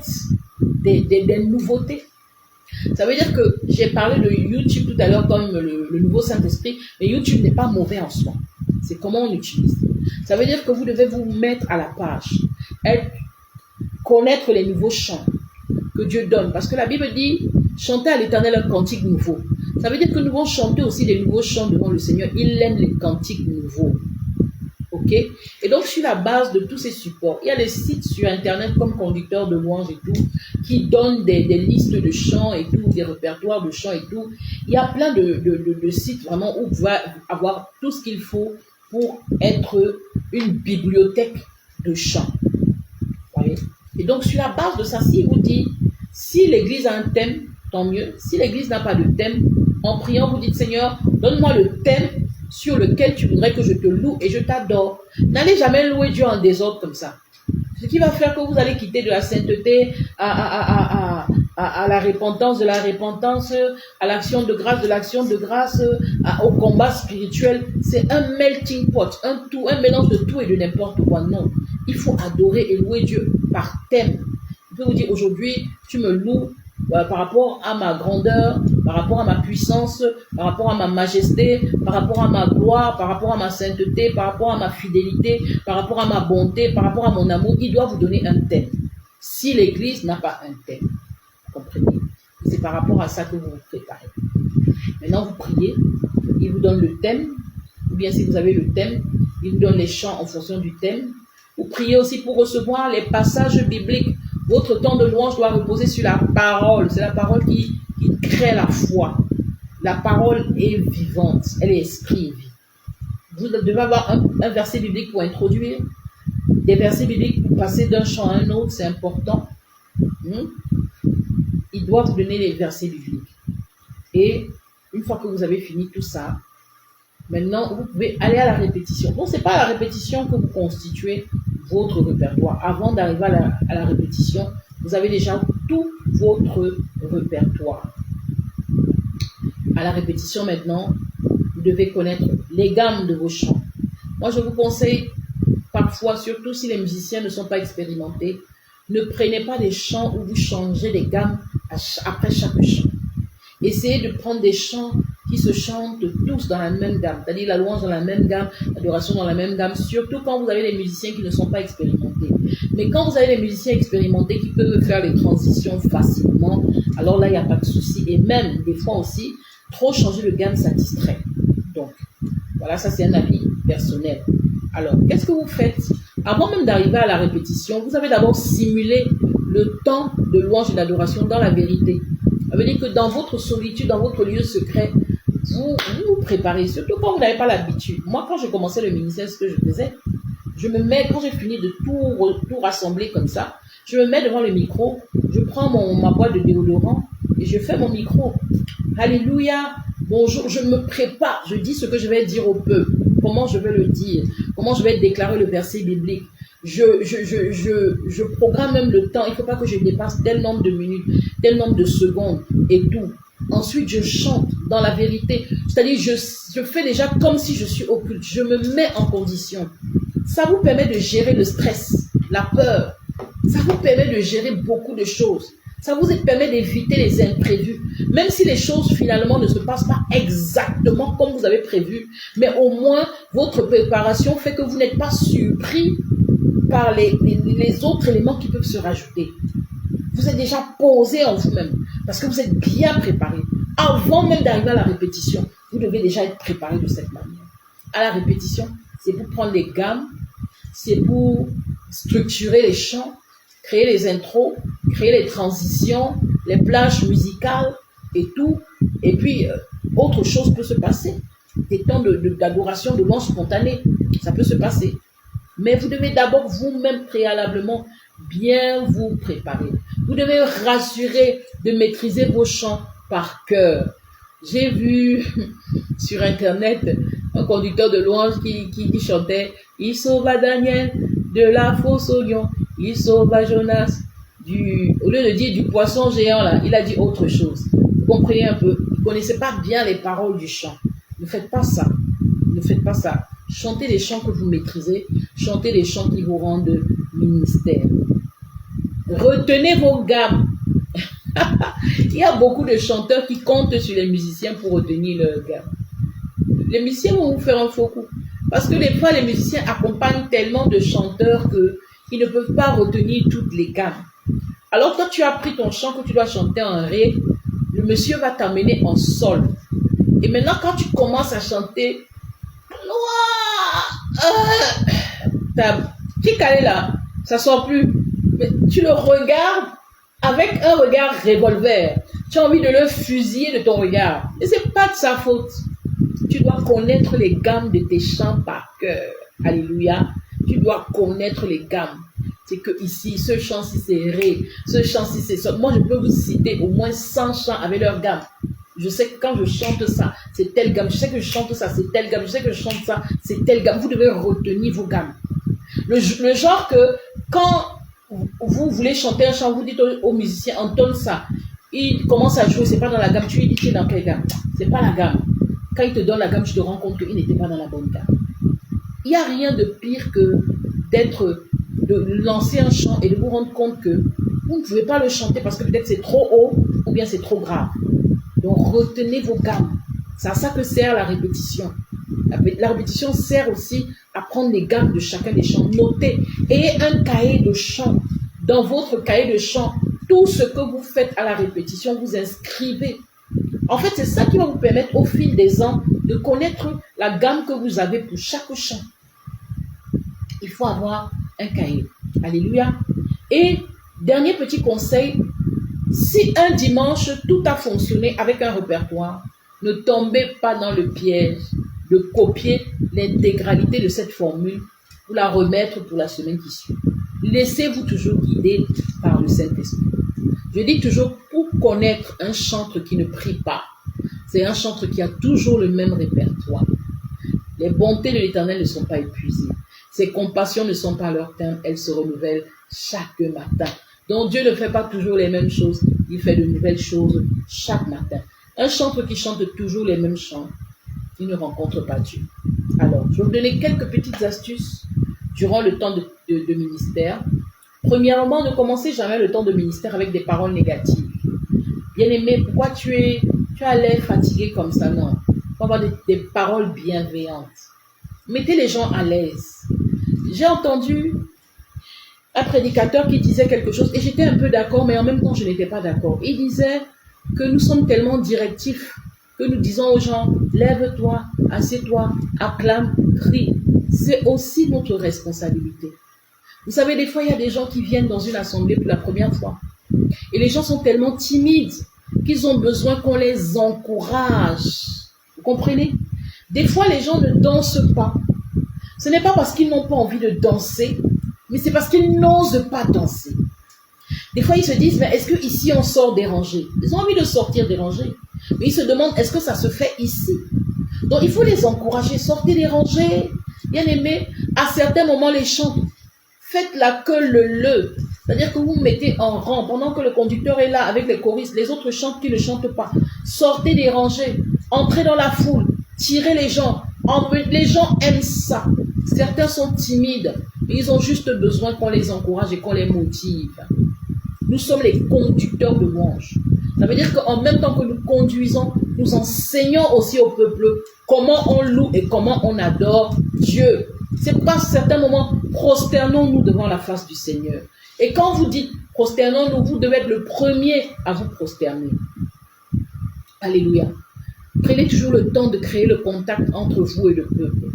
des nouveautés. Ça veut dire que j'ai parlé de YouTube tout à l'heure comme le nouveau Saint-Esprit, mais YouTube n'est pas mauvais en soi. C'est comment on l'utilise. Ça veut dire que vous devez vous mettre à la page, connaître les nouveaux chants que Dieu donne. Parce que la Bible dit, chanter à l'Éternel un cantique nouveau. Ça veut dire que nous devons chanter aussi des nouveaux chants devant le Seigneur. Il aime les cantiques nouveaux. Ok? Et donc, sur la base de tous ces supports, il y a des sites sur Internet comme Conducteur de louange et tout, qui donnent des listes de chants et tout, des répertoires de chants et tout. Il y a plein de sites vraiment où vous pouvez avoir tout ce qu'il faut pour être une bibliothèque de chants. Voyez? Et donc, sur la base de ça, s'il vous dit, si l'église a un thème, tant mieux. Si l'église n'a pas de thème, en priant, vous dites, Seigneur, donne-moi le thème sur lequel tu voudrais que je te loue et je t'adore. N'allez jamais louer Dieu en désordre comme ça. Ce qui va faire que vous allez quitter de la sainteté à la repentance, de la repentance, à l'action de grâce, de l'action de grâce, au combat spirituel. C'est un melting pot, un mélange de tout et de n'importe quoi. Non, il faut adorer et louer Dieu par thème. Je peux vous dire aujourd'hui, tu me loues par rapport à ma grandeur, par rapport à ma puissance, par rapport à ma majesté, par rapport à ma gloire, par rapport à ma sainteté, par rapport à ma fidélité, par rapport à ma bonté, par rapport à mon amour. Il doit vous donner un thème. Si l'église n'a pas un thème, vous comprenez? C'est par rapport à ça que vous vous préparez. Maintenant, vous priez il vous donne le thème, ou bien si vous avez le thème, il vous donne les chants en fonction du thème. Vous priez aussi pour recevoir les passages bibliques. Votre temps de louange doit reposer sur la parole. C'est la parole qui crée la foi. La parole est vivante, elle est esprit et vie. Vous devez avoir un verset biblique pour introduire, des versets bibliques pour passer d'un chant à un autre, c'est important. Il doit vous donner les versets bibliques. Et une fois que vous avez fini tout ça, maintenant, vous pouvez aller à la répétition. Donc, ce n'est pas à la répétition que vous constituez votre répertoire. Avant d'arriver à la répétition, vous avez déjà tout votre répertoire. À la répétition, maintenant, vous devez connaître les gammes de vos chants. Moi, je vous conseille parfois, surtout si les musiciens ne sont pas expérimentés, ne prenez pas des chants où vous changez les gammes après chaque chant. Essayez de prendre des chants qui se chantent tous dans la même gamme, c'est-à-dire la louange dans la même gamme, l'adoration dans la même gamme, surtout quand vous avez des musiciens qui ne sont pas expérimentés. Mais quand vous avez des musiciens expérimentés qui peuvent faire les transitions facilement, alors là, il n'y a pas de souci. Et même, des fois aussi, trop changer de gamme, ça distrait. Donc, voilà, ça c'est un avis personnel. Alors, qu'est-ce que vous faites? Avant même d'arriver à la répétition, vous avez d'abord simulé le temps de louange et d'adoration dans la vérité. Ça veut dire que dans votre solitude, dans votre lieu secret, vous vous préparez, surtout quand vous n'avez pas l'habitude. Moi, quand je commençais le ministère, ce que je faisais, je me mets, quand j'ai fini de tout rassembler comme ça, je me mets devant le micro, je prends ma boîte de déodorant et je fais mon micro. Alléluia, bonjour, je me prépare, je dis ce que je vais dire au peuple, comment je vais le dire, comment je vais déclarer le verset biblique. Je programme même le temps, il ne faut pas que je dépasse tel nombre de minutes, tel nombre de secondes et tout. Ensuite, je chante dans la vérité, c'est-à-dire je fais déjà comme si je suis occulte, je me mets en condition. Ça vous permet de gérer le stress, la peur, ça vous permet de gérer beaucoup de choses. Ça vous permet d'éviter les imprévus, même si les choses finalement ne se passent pas exactement comme vous avez prévu, mais au moins votre préparation fait que vous n'êtes pas surpris par les autres éléments qui peuvent se rajouter. Vous êtes déjà posé en vous-même parce que vous êtes bien préparé. Avant même d'arriver à la répétition, vous devez déjà être préparé de cette manière. À la répétition, c'est pour prendre les gammes, c'est pour structurer les chants, créer les intros, créer les transitions, les plages musicales et tout. Et puis, autre chose peut se passer. Des temps d'adoration, de louange spontanée, ça peut se passer. Mais vous devez d'abord vous-même préalablement bien vous préparer. Vous devez rassurer de maîtriser vos chants par cœur. J'ai vu sur Internet un conducteur de louange qui chantait « Il sauva Daniel de la fosse au lion, il sauva Jonas au lieu de dire du poisson géant là, il a dit autre chose. » Vous comprenez un peu? Vous ne connaissez pas bien les paroles du chant. Ne faites pas ça. Ne faites pas ça. Chantez les chants que vous maîtrisez. Chantez les chants qui vous rendent ministère. Retenez vos gammes. Il y a beaucoup de chanteurs qui comptent sur les musiciens pour retenir leurs gammes. Les musiciens vont vous faire un faux coup. Parce que des fois, les musiciens accompagnent tellement de chanteurs qu'ils ne peuvent pas retenir toutes les gammes. Alors, quand tu as pris ton chant que tu dois chanter en ré, le monsieur va t'amener en sol. Et maintenant, quand tu commences à chanter, ta petite calée là, ça sort plus. Mais tu le regardes avec un regard revolver. Tu as envie de le fusiller de ton regard. Et c'est pas de sa faute. Tu dois connaître les gammes de tes chants par cœur. Alléluia. Tu dois connaître les gammes. C'est que ici, ce chant-ci c'est ré, ce chant-ci c'est sol. Moi, je peux vous citer au moins 100 chants avec leur gamme. Je sais que quand je chante ça, c'est telle gamme. Je sais que je chante ça, c'est telle gamme. Je sais que je chante ça, c'est telle gamme. Vous devez retenir vos gammes. Le genre que quand vous voulez chanter un chant, vous dites au musicien, entonne ça. Il commence à jouer, c'est pas dans la gamme. Tu lui dis, tu es dans quelle gamme? C'est pas la gamme. Quand il te donne la gamme, tu te rends compte qu'il n'était pas dans la bonne gamme. Il n'y a rien de pire que de lancer un chant et de vous rendre compte que vous ne pouvez pas le chanter parce que peut-être c'est trop haut ou bien c'est trop grave. Donc retenez vos gammes. C'est à ça que sert la répétition. La répétition sert aussi à prendre les gammes de chacun des chants. Notez. Ayez un cahier de chants. Dans votre cahier de chants, tout ce que vous faites à la répétition, vous inscrivez. En fait, c'est ça qui va vous permettre au fil des ans de connaître la gamme que vous avez pour chaque chant. Il faut avoir un cahier. Alléluia. Et dernier petit conseil, si un dimanche tout a fonctionné avec un répertoire, ne tombez pas dans le piège de copier l'intégralité de cette formule pour la remettre pour la semaine qui suit. Laissez-vous toujours guider par le Saint-Esprit. Je dis toujours, pour connaître un chantre qui ne prie pas, c'est un chantre qui a toujours le même répertoire. Les bontés de l'Éternel ne sont pas épuisées. Ses compassions ne sont pas à leur terme, elles se renouvellent chaque matin. Donc Dieu ne fait pas toujours les mêmes choses, il fait de nouvelles choses chaque matin. Un chantre qui chante toujours les mêmes chants, il ne rencontre pas Dieu. Alors, je vais vous donner quelques petites astuces durant le temps de ministère. Premièrement, ne commencez jamais le temps de ministère avec des paroles négatives. Bien-aimé, pourquoi tu as l'air fatigué comme ça? Non. Il faut avoir des paroles bienveillantes. Mettez les gens à l'aise. J'ai entendu un prédicateur qui disait quelque chose et j'étais un peu d'accord, mais en même temps, je n'étais pas d'accord. Il disait que nous sommes tellement directifs que nous disons aux gens, lève-toi, assieds-toi, acclame, crie. C'est aussi notre responsabilité. Vous savez, des fois, il y a des gens qui viennent dans une assemblée pour la première fois. Et les gens sont tellement timides qu'ils ont besoin qu'on les encourage. Vous comprenez? Des fois, les gens ne dansent pas. Ce n'est pas parce qu'ils n'ont pas envie de danser, mais c'est parce qu'ils n'osent pas danser. Des fois, ils se disent, mais est-ce qu'ici on sort dérangé? Ils ont envie de sortir dérangé. Mais ils se demandent, est-ce que ça se fait ici? Donc, il faut les encourager, sortez dérangés. Bien aimé, à certains moments, les chants, faites la queue le. C'est-à-dire que vous vous mettez en rang pendant que le conducteur est là avec les choristes, les autres chantent qui ne chantent pas. Sortez dérangés, entrez dans la foule, tirez les gens. Les gens aiment ça. Certains sont timides, mais ils ont juste besoin qu'on les encourage et qu'on les motive. Nous sommes les conducteurs de louange. Ça veut dire qu'en même temps que nous conduisons, nous enseignons aussi au peuple comment on loue et comment on adore Dieu. C'est pourquoi à certains moments, prosternons-nous devant la face du Seigneur. Et quand vous dites prosternons-nous, vous devez être le premier à vous prosterner. Alléluia. Prenez toujours le temps de créer le contact entre vous et le peuple.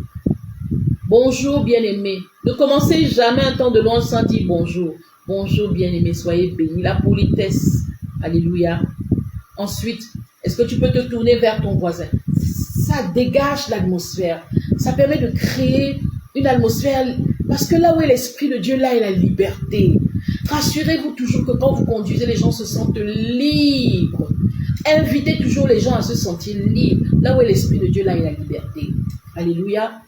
Bonjour bien-aimés. Ne commencez jamais un temps de louange sans dire bonjour. Bonjour bien-aimés, soyez bénis. La politesse. Alléluia. Ensuite, est-ce que tu peux te tourner vers ton voisin? Ça dégage l'atmosphère. Ça permet de créer une atmosphère. Parce que là où est l'Esprit de Dieu, là est la liberté. Rassurez-vous toujours que quand vous conduisez, les gens se sentent libres. Invitez toujours les gens à se sentir libres. Là où est l'Esprit de Dieu, là est la liberté. Alléluia.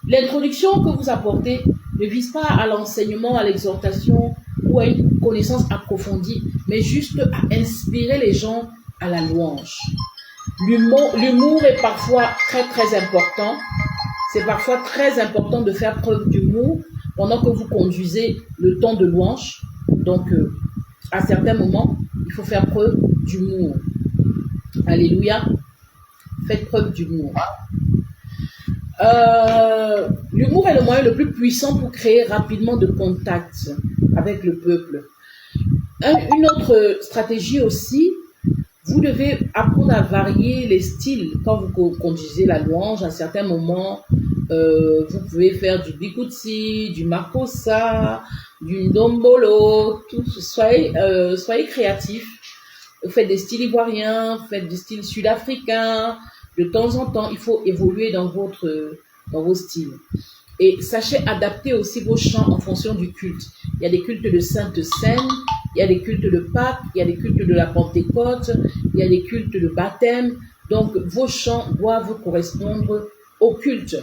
L'introduction que vous apportez ne vise pas à l'enseignement, à l'exhortation ou à une connaissance approfondie, mais juste à inspirer les gens à la louange. L'humour est parfois très très important. C'est parfois très important de faire preuve d'humour pendant que vous conduisez le temps de louange. Donc, à certains moments, il faut faire preuve d'humour. Alléluia. Faites preuve d'humour. L'humour est le moyen le plus puissant pour créer rapidement de contact avec le peuple. Une autre stratégie aussi, vous devez apprendre à varier les styles quand vous conduisez la louange. À certains moments, vous pouvez faire du bikutsi, du makossa, du ndombolo. Soyez créatifs. Faites des styles ivoiriens, faites des styles sud-africains. De temps en temps, il faut évoluer dans vos styles. Et sachez adapter aussi vos chants en fonction du culte. Il y a des cultes de Sainte Seine, il y a des cultes de Pâques, il y a des cultes de la Pentecôte, il y a des cultes de baptême. Donc, vos chants doivent correspondre au culte,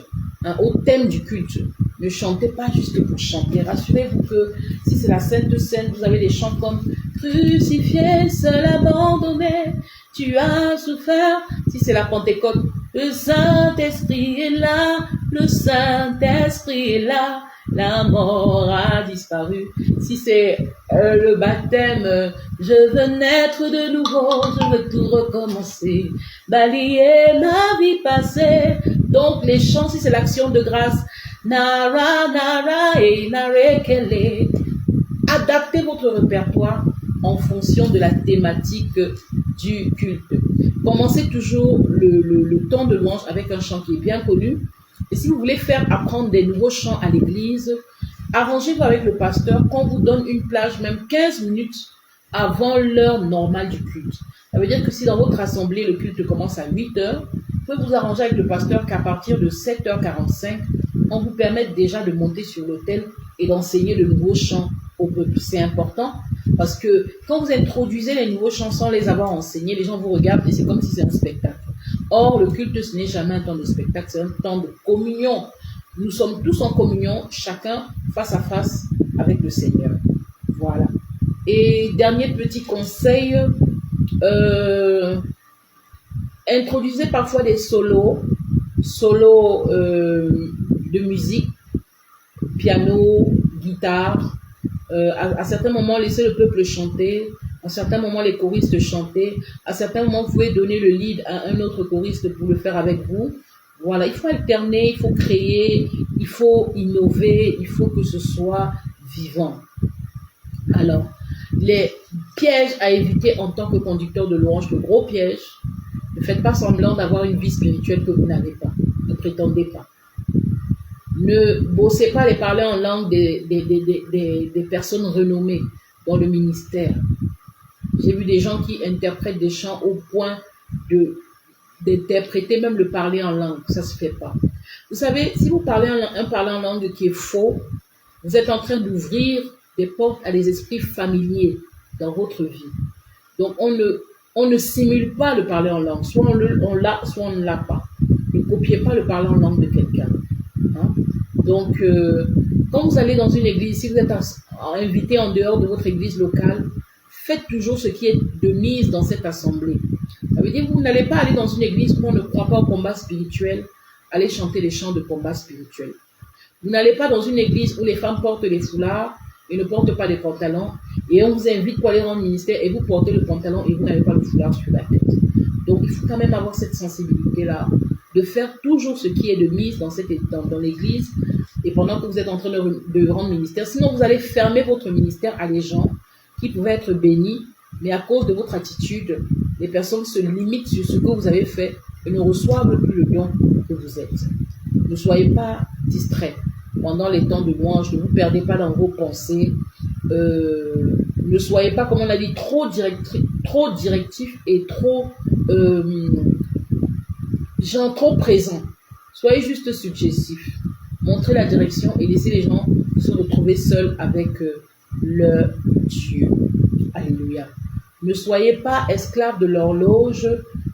au thème du culte. Ne chantez pas juste pour chanter. Rassurez-vous que si c'est la Sainte Seine, vous avez des chants comme « Crucifié, seul abandonné, tu as souffert ». Si c'est la Pentecôte, « Le Saint-Esprit est là, le Saint-Esprit est là, la mort a disparu ». Si c'est le baptême, « Je veux naître de nouveau, je veux tout recommencer, balayer ma vie passée ». Donc les chants, si c'est l'action de grâce, « Nara, nara, et nare kele ». Adaptez votre répertoire en fonction de la thématique du culte. commencez toujours le temps de louange avec un chant qui est bien connu. Et si vous voulez faire apprendre des nouveaux chants à l'église, arrangez-vous avec le pasteur qu'on vous donne une plage, même 15 minutes avant l'heure normale du culte. Ça veut dire que si dans votre assemblée, le culte commence à 8 heures, vous pouvez vous arranger avec le pasteur qu'à partir de 7h45, on vous permette déjà de monter sur l'autel et d'enseigner le nouveau chant au peuple. C'est important parce que quand vous introduisez les nouveaux chants sans les avoir enseignés, les gens vous regardent et c'est comme si c'est un spectacle. Or, le culte, ce n'est jamais un temps de spectacle, c'est un temps de communion. Nous sommes tous en communion, chacun face à face avec le Seigneur. Voilà. Et dernier petit conseil, introduisez parfois des solos de musique, piano, guitare. À certains moments, laissez le peuple chanter. À certains moments, les choristes chanter. À certains moments, vous pouvez donner le lead à un autre choriste pour le faire avec vous. Voilà, il faut alterner, il faut créer, il faut innover, il faut que ce soit vivant. Alors, les pièges à éviter en tant que conducteur de louange, le gros piège, ne faites pas semblant d'avoir une vie spirituelle que vous n'avez pas. Ne prétendez pas. Ne bossez pas les parler en langue des personnes renommées dans le ministère. J'ai vu des gens qui interprètent des chants au point d'interpréter même le parler en langue. Ça ne se fait pas. Vous savez, si vous parlez en langue qui est faux, vous êtes en train d'ouvrir des portes à des esprits familiers dans votre vie. Donc, on ne simule pas le parler en langue. Soit on l'a, soit on ne l'a pas. Ne copiez pas le parler en langue de quelqu'un. Hein? Donc, quand vous allez dans une église, si vous êtes invité en dehors de votre église locale, faites toujours ce qui est de mise dans cette assemblée. Ça veut dire que vous n'allez pas aller dans une église où on ne croit pas au combat spirituel, aller chanter les chants de combat spirituel. Vous n'allez pas dans une église où les femmes portent les foulards et ne portent pas des pantalons, et on vous invite pour aller rendre ministère et vous portez le pantalon et vous n'avez pas le foulard sur la tête. Donc, il faut quand même avoir cette sensibilité-là, de faire toujours ce qui est de mise dans l'église, et pendant que vous êtes en train de rendre ministère. Sinon, vous allez fermer votre ministère à des gens qui pouvaient être bénis, mais à cause de votre attitude, les personnes se limitent sur ce que vous avez fait et ne reçoivent plus le don que vous êtes. Ne soyez pas distraits pendant les temps de louange, ne vous perdez pas dans vos pensées, ne soyez pas, comme on l'a dit, trop directif et trop présent. Soyez juste suggestif. Montrez la direction et laissez les gens se retrouver seuls avec leur Dieu. Alléluia. Ne soyez pas esclaves de l'horloge,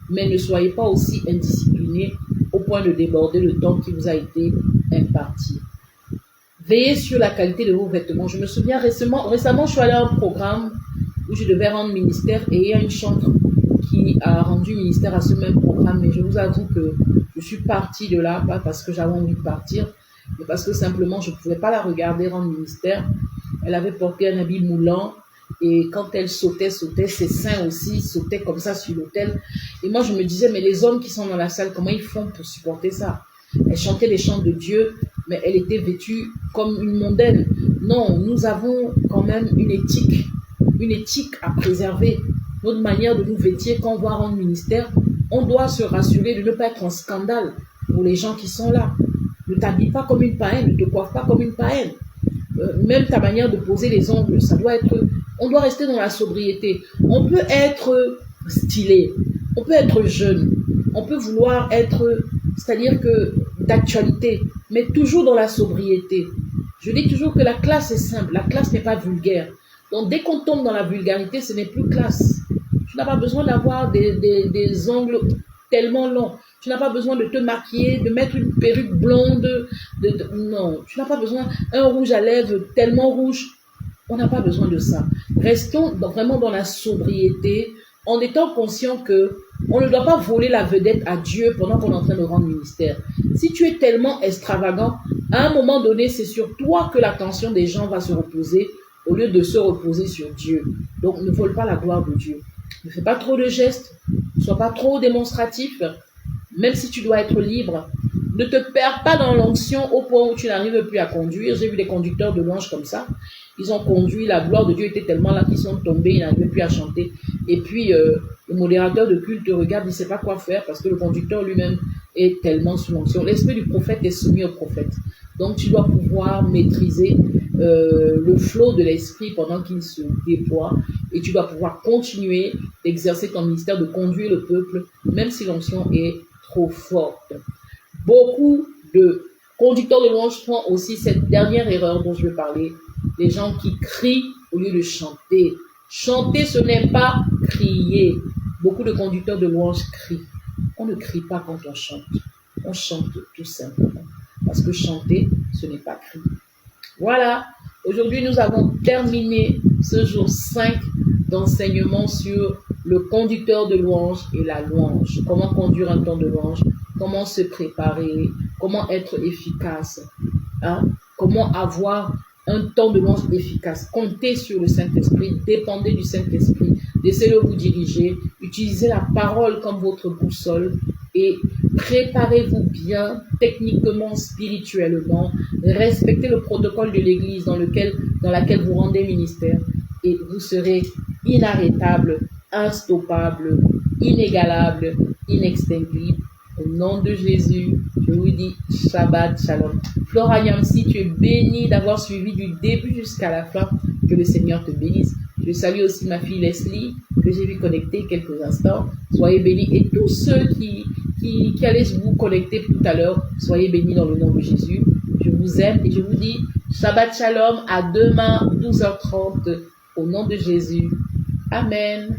mais ne soyez pas aussi indisciplinés au point de déborder le temps qui vous a été imparti. Veillez sur la qualité de vos vêtements. Je me souviens récemment, je suis allée à un programme où je devais rendre ministère et il y a une chantre qui a rendu ministère à ce même programme. Mais je vous avoue que je suis partie de là, pas parce que j'avais envie de partir, mais parce que simplement je ne pouvais pas la regarder rendre ministère. Elle avait porté un habit moulant et quand elle sautait, ses seins aussi sautaient comme ça sur l'autel. Et moi je me disais, mais les hommes qui sont dans la salle, comment ils font pour supporter ça? Elle chantait les chants de Dieu, mais elle était vêtue comme une mondaine. Non, nous avons quand même une éthique à préserver. Notre manière de nous vêtir quand on va rendre ministère, on doit se rassurer de ne pas être un scandale pour les gens qui sont là. Ne t'habille pas comme une païenne, ne te coiffe pas comme une païenne. Même ta manière de poser les ongles, ça doit être... On doit rester dans la sobriété. On peut être stylé, on peut être jeune, on peut vouloir être, c'est-à-dire que d'actualité, mais toujours dans la sobriété. Je dis toujours que la classe est simple, la classe n'est pas vulgaire. Donc dès qu'on tombe dans la vulgarité, ce n'est plus classe. Tu n'as pas besoin d'avoir des ongles tellement longs. Tu n'as pas besoin de te maquiller, de mettre une perruque blonde. Non, tu n'as pas besoin d'un rouge à lèvres tellement rouge. On n'a pas besoin de ça. Restons vraiment dans la sobriété, en étant conscient que on ne doit pas voler la vedette à Dieu pendant qu'on est en train de rendre ministère. Si tu es tellement extravagant, à un moment donné, c'est sur toi que l'attention des gens va se reposer au lieu de se reposer sur Dieu. Donc, ne vole pas la gloire de Dieu. Ne fais pas trop de gestes, ne sois pas trop démonstratif, même si tu dois être libre. Ne te perds pas dans l'onction au point où tu n'arrives plus à conduire. J'ai vu des conducteurs de louange comme ça. ils ont conduit, la gloire de Dieu était tellement là qu'ils sont tombés, ils n'arrivaient plus à chanter. Et puis, le modérateur de culte regarde, il ne sait pas quoi faire parce que le conducteur lui-même est tellement sous l'onction. L'esprit du prophète est soumis au prophète. Donc, tu dois pouvoir maîtriser le flot de l'esprit pendant qu'il se déploie et tu dois pouvoir continuer d'exercer ton ministère, de conduire le peuple, même si l'onction est trop forte. Beaucoup de conducteurs de louange font aussi cette dernière erreur dont je veux parler. Les gens qui crient au lieu de chanter. Chanter, ce n'est pas crier. Beaucoup de conducteurs de louange crient. On ne crie pas quand on chante. On chante tout simplement. Parce que chanter, ce n'est pas crier. Voilà. Aujourd'hui, nous avons terminé ce jour 5 d'enseignement sur le conducteur de louange et la louange. Comment conduire un temps de louange, comment se préparer, comment être efficace, comment avoir un temps de louange efficace. Comptez sur le Saint-Esprit, dépendez du Saint-Esprit, laissez-le vous diriger, utilisez la parole comme votre boussole et préparez-vous bien techniquement, spirituellement, respectez le protocole de l'Église dans laquelle vous rendez ministère et vous serez inarrêtable, instoppable, inégalable, inextinguible. Au nom de Jésus, je vous dis Shabbat Shalom. Flora Yamsi, tu es bénie d'avoir suivi du début jusqu'à la fin. Que le Seigneur te bénisse. Je salue aussi ma fille Leslie, que j'ai vu connecter quelques instants. Soyez bénis. Et tous ceux qui allaient vous connecter tout à l'heure, soyez bénis dans le nom de Jésus. Je vous aime et je vous dis Shabbat Shalom. À demain, 12h30, au nom de Jésus. Amen.